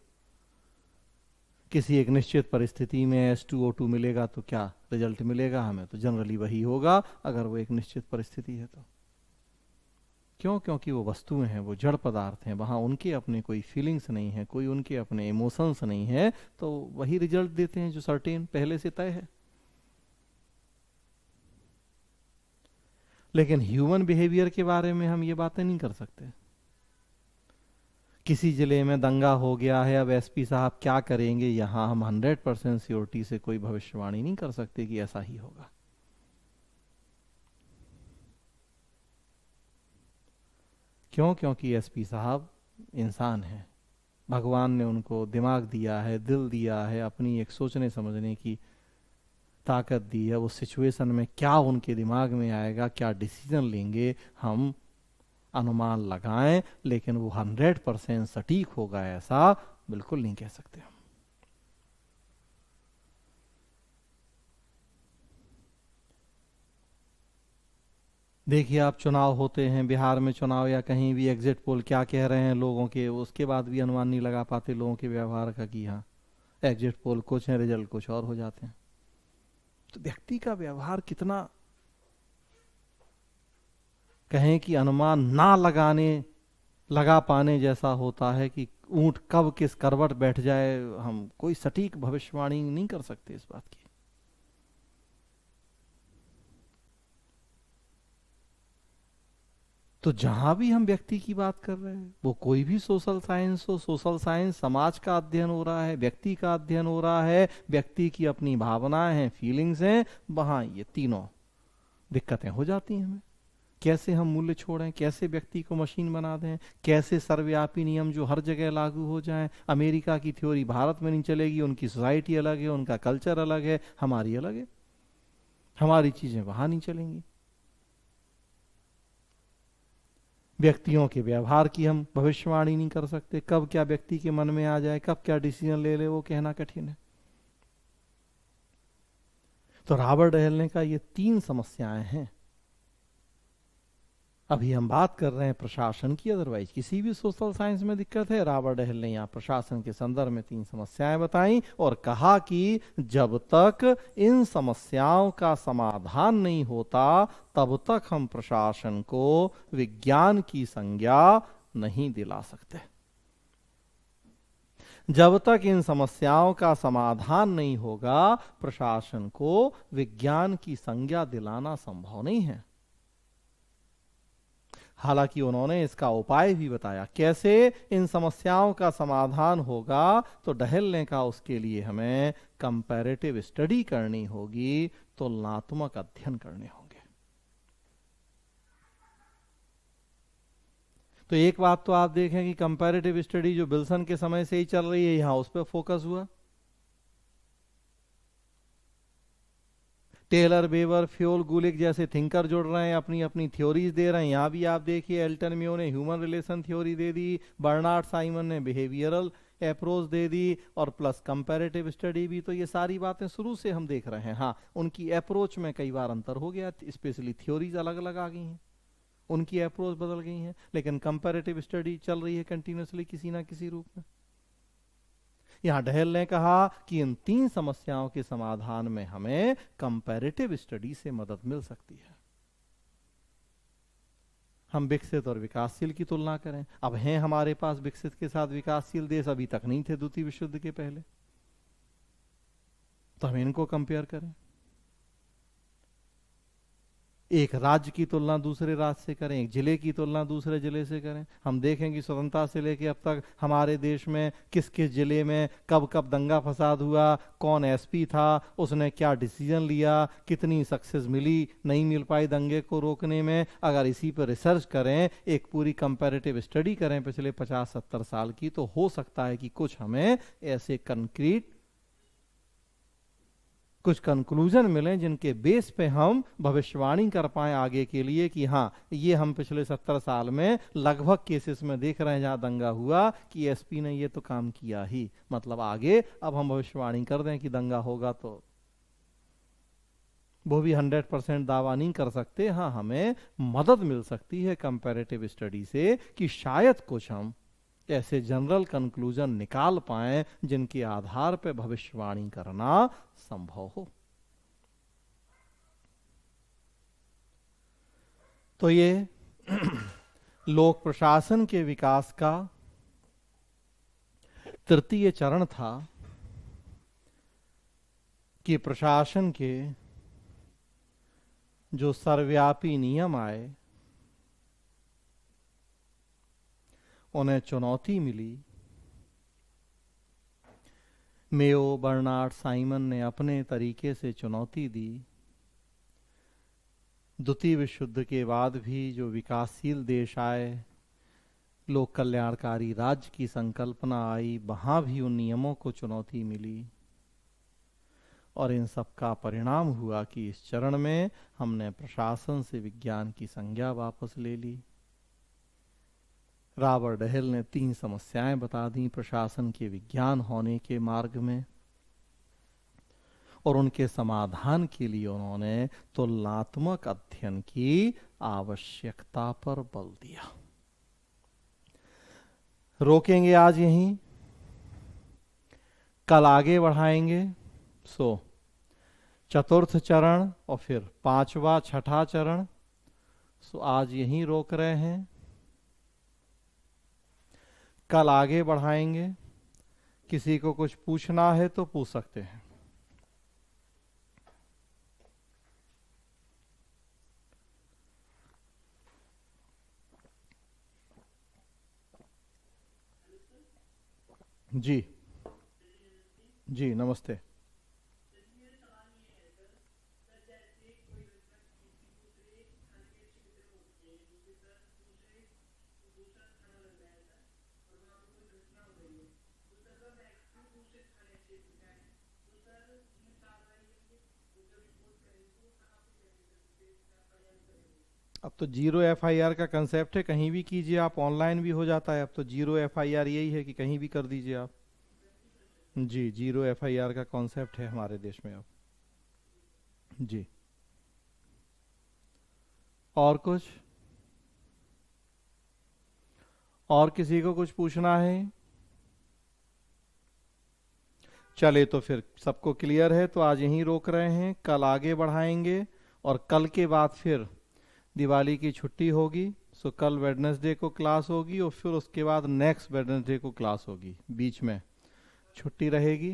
किसी एक निश्चित परिस्थिति में H2O2 मिलेगा तो क्या रिजल्ट मिलेगा हमें, तो जनरली वही होगा अगर वो एक निश्चित परिस्थिति है तो। क्यों? क्योंकि वो वस्तुएं हैं, वो जड़ पदार्थ हैं, वहां उनके अपने कोई फीलिंग्स नहीं है, कोई उनके अपने इमोशंस नहीं है, तो वही रिजल्ट देते हैं जो सर्टेन पहले से तय है। लेकिन ह्यूमन बिहेवियर के बारे में हम ये बातें नहीं कर सकते। किसी जिले में दंगा हो गया है, अब एसपी साहब क्या करेंगे, यहां हम 100% श्योरिटी से कोई भविष्यवाणी नहीं कर सकते कि ऐसा ही होगा। क्यों? क्योंकि एसपी साहब इंसान हैं, भगवान ने उनको दिमाग दिया है, दिल दिया है, अपनी एक सोचने समझने की ताकत दी है। उस सिचुएशन में क्या उनके दिमाग में आएगा, क्या डिसीजन लेंगे, हम अनुमान लगाएं, लेकिन वो 100% सटीक होगा ऐसा बिल्कुल नहीं कह सकते हम। देखिए आप, चुनाव होते हैं, बिहार में चुनाव या कहीं भी, एग्जिट पोल क्या कह रहे हैं लोगों के, उसके बाद भी अनुमान नहीं लगा पाते लोगों के व्यवहार का कि हाँ एग्जिट पोल कुछ है, रिजल्ट कुछ और हो जाते हैं। तो व्यक्ति का व्यवहार कितना, कहें कि अनुमान ना लगा पाने जैसा होता है कि ऊंट कब किस करवट बैठ जाए, हम कोई सटीक भविष्यवाणी नहीं कर सकते इस बात की। तो जहां भी हम व्यक्ति की बात कर रहे हैं, वो कोई भी सोशल साइंस हो, सोशल साइंस समाज का अध्ययन हो रहा है, व्यक्ति का अध्ययन हो रहा है, व्यक्ति की अपनी भावनाएं हैं, फीलिंग्स हैं, वहां ये तीनों दिक्कतें हो जाती हैं हमें। कैसे हम मूल्य छोड़ें, कैसे व्यक्ति को मशीन बना दें, कैसे सर्वव्यापी नियम जो हर जगह लागू हो जाएं। अमेरिका की थ्योरी भारत में नहीं चलेगी, उनकी सोसाइटी अलग है, उनका कल्चर अलग है, हमारी अलग है, हमारी चीजें वहां नहीं चलेंगी। व्यक्तियों के व्यवहार की हम भविष्यवाणी नहीं कर सकते, कब क्या व्यक्ति के मन में आ जाए, कब क्या डिसीजन ले ले, वो कहना कठिन है। तो रावण टहलने का ये 3 समस्याएं हैं। अभी हम बात कर रहे हैं प्रशासन की, अदरवाइज किसी भी सोशल साइंस में दिक्कत है। रॉबर्ट डहेल ने यहाँ प्रशासन के संदर्भ में 3 समस्याएं बताई और कहा कि जब तक इन समस्याओं का समाधान नहीं होता तब तक हम प्रशासन को विज्ञान की संज्ञा नहीं दिला सकते। जब तक इन समस्याओं का समाधान नहीं होगा प्रशासन को विज्ञान की संज्ञा दिलाना संभव नहीं है। हालांकि उन्होंने इसका उपाय भी बताया, कैसे इन समस्याओं का समाधान होगा। तो डहेल ने कहा उसके लिए हमें कंपैरेटिव स्टडी करनी होगी, तुलनात्मक अध्ययन करने होंगे। तो एक बात तो आप देखें कि कंपैरेटिव स्टडी जो विल्सन के समय से ही चल रही है, यहां उस पर फोकस हुआ। टेलर, बेवर, फ्योल, गुलिक जैसे थिंकर जुड़ रहे हैं, अपनी अपनी थ्योरीज दे रहे हैं। यहां भी आप देखिए, एल्टन म्यो ने ह्यूमन रिलेशन थ्योरी दे दी, बर्नार्ड साइमन ने बिहेवियरल अप्रोच दे दी, और प्लस कंपैरेटिव स्टडी भी। तो ये सारी बातें शुरू से हम देख रहे हैं। हाँ, उनकी अप्रोच में कई बार अंतर हो गया, स्पेशली थ्योरीज अलग अलग आ गई हैं, उनकी अप्रोच बदल गई है, लेकिन कंपैरेटिव स्टडी चल रही है कंटिन्यूसली किसी ना किसी रूप में। यहां डहेल ने कहा कि इन 3 समस्याओं के समाधान में हमें कंपैरेटिव स्टडी से मदद मिल सकती है। हम विकसित और विकासशील की तुलना करें। अब हैं हमारे पास विकसित के साथ विकासशील देश, अभी तक नहीं थे द्वितीय विश्व युद्ध के पहले, तो हम इनको कंपेयर करें। एक राज्य की तुलना दूसरे राज्य से करें, एक जिले की तुलना दूसरे जिले से करें। हम देखें कि स्वतंत्रता से लेकर अब तक हमारे देश में किस किस जिले में कब कब दंगा फसाद हुआ, कौन एसपी था, उसने क्या डिसीजन लिया, कितनी सक्सेस मिली नहीं मिल पाई दंगे को रोकने में। अगर इसी पर रिसर्च करें, एक पूरी कंपैरेटिव स्टडी करें पिछले 50-70 साल की, तो हो सकता है कि कुछ हमें ऐसे कंक्रीट कुछ कंक्लूजन मिले जिनके बेस पे हम भविष्यवाणी कर पाए आगे के लिए कि हाँ, ये हम पिछले 70 साल में लगभग केसेस में देख रहे हैं जहां दंगा हुआ कि एसपी ने ये तो काम किया ही, मतलब आगे अब हम भविष्यवाणी कर दें कि दंगा होगा। तो वो भी 100% दावा नहीं कर सकते। हाँ, हमें मदद मिल सकती है कंपैरेटिव स्टडी से कि शायद कुछ हम ऐसे जनरल कंक्लूजन निकाल पाएं जिनके आधार पर भविष्यवाणी करना संभव हो। तो ये लोक प्रशासन के विकास का तृतीय चरण था कि प्रशासन के जो सर्वव्यापी नियम आए उन्हें चुनौती मिली। मेयो, बर्नार्ड, साइमन ने अपने तरीके से चुनौती दी। द्वितीय विश्व युद्ध के बाद भी जो विकासशील देश आए, लोक कल्याणकारी राज्य की संकल्पना आई, वहां भी उन नियमों को चुनौती मिली। और इन सब का परिणाम हुआ कि इस चरण में हमने प्रशासन से विज्ञान की संज्ञा वापस ले ली। रॉबर्ट डहेल ने 3 समस्याएं बता दी प्रशासन के विज्ञान होने के मार्ग में, और उनके समाधान के लिए उन्होंने तुलनात्मक अध्ययन की आवश्यकता पर बल दिया। रोकेंगे आज यहीं, कल आगे बढ़ाएंगे। चतुर्थ चरण और फिर 5वां 6ठा चरण। आज यहीं रोक रहे हैं, कल आगे बढ़ाएंगे। किसी को कुछ पूछना है तो पूछ सकते हैं। जी जी, नमस्ते। अब तो 0 FIR का कंसेप्ट है, कहीं भी कीजिए आप, ऑनलाइन भी हो जाता है। अब तो 0 FIR यही है कि कहीं भी कर दीजिए आप। जी, 0 FIR का कॉन्सेप्ट है हमारे देश में अब। जी, और कुछ? और किसी को कुछ पूछना है? चले तो फिर सबको क्लियर है, तो आज यहीं रोक रहे हैं, कल आगे बढ़ाएंगे। और कल के बाद फिर दिवाली की छुट्टी होगी, सो कल वेडनेसडे को क्लास होगी और फिर उसके बाद नेक्स्ट वेडनेसडे को क्लास होगी, बीच में छुट्टी रहेगी।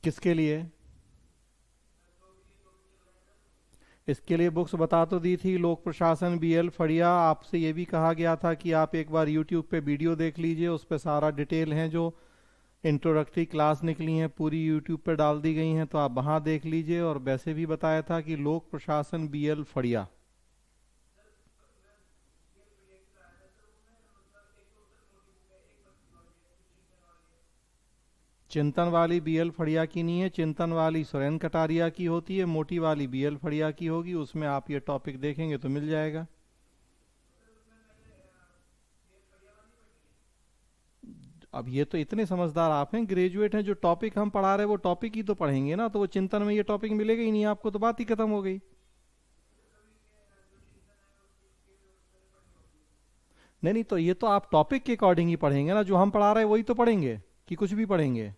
किसके लिए? इसके लिए बुक्स बता तो दी थी, लोक प्रशासन BL फड़िया। आपसे ये भी कहा गया था कि आप एक बार YouTube पे वीडियो देख लीजिए, उस पर सारा डिटेल है, जो इंट्रोडक्टरी क्लास निकली हैं पूरी YouTube पे डाल दी गई हैं, तो आप वहां देख लीजिए। और वैसे भी बताया था कि लोक प्रशासन BL फड़िया, चिंतन वाली BL फड़िया की नहीं है, चिंतन वाली सुरेन कटारिया की होती है, मोटी वाली BL फड़िया की होगी। उसमें आप ये टॉपिक देखेंगे तो मिल जाएगा। अब ये तो इतने समझदार आप हैं, ग्रेजुएट हैं, जो टॉपिक हम पढ़ा रहे हैं वो टॉपिक ही तो पढ़ेंगे ना, तो वो चिंतन में ये टॉपिक मिलेगा ही नहीं आपको, तो बात ही खत्म हो गई। नहीं नहीं, तो ये तो आप टॉपिक के अकॉर्डिंग ही पढ़ेंगे ना, जो हम पढ़ा रहे हैं वही तो पढ़ेंगे कि कुछ भी पढ़ेंगे?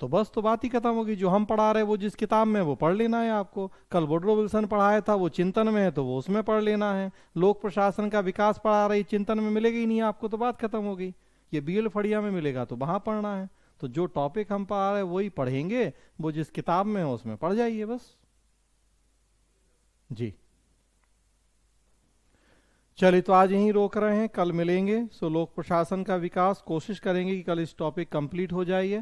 तो बस, तो बात ही खत्म होगी। जो हम पढ़ा रहे हैं वो जिस किताब में, वो पढ़ लेना है आपको। कल वुडरो विल्सन पढ़ाया था, वो चिंतन में है, तो वो उसमें पढ़ लेना है। लोक प्रशासन का विकास पढ़ा रही, चिंतन में मिलेगा ही नहीं आपको, तो बात खत्म हो गई। ये BL फड़िया में मिलेगा तो वहां पढ़ना है। तो जो टॉपिक हम पढ़ा रहे हैं वही पढ़ेंगे, वो जिस किताब में है उसमें पढ़ जाइए बस। जी चलिए, तो आज यहीं रोक रहे हैं, कल मिलेंगे। सो लोक प्रशासन का विकास, कोशिश करेंगे कि कल इस टॉपिक कंप्लीट हो जाइए,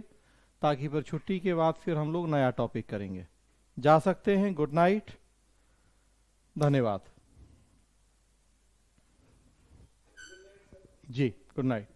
ताकि फिर छुट्टी के बाद फिर हम लोग नया टॉपिक करेंगे। जा सकते हैं। गुड नाइट, धन्यवाद। जी गुड नाइट।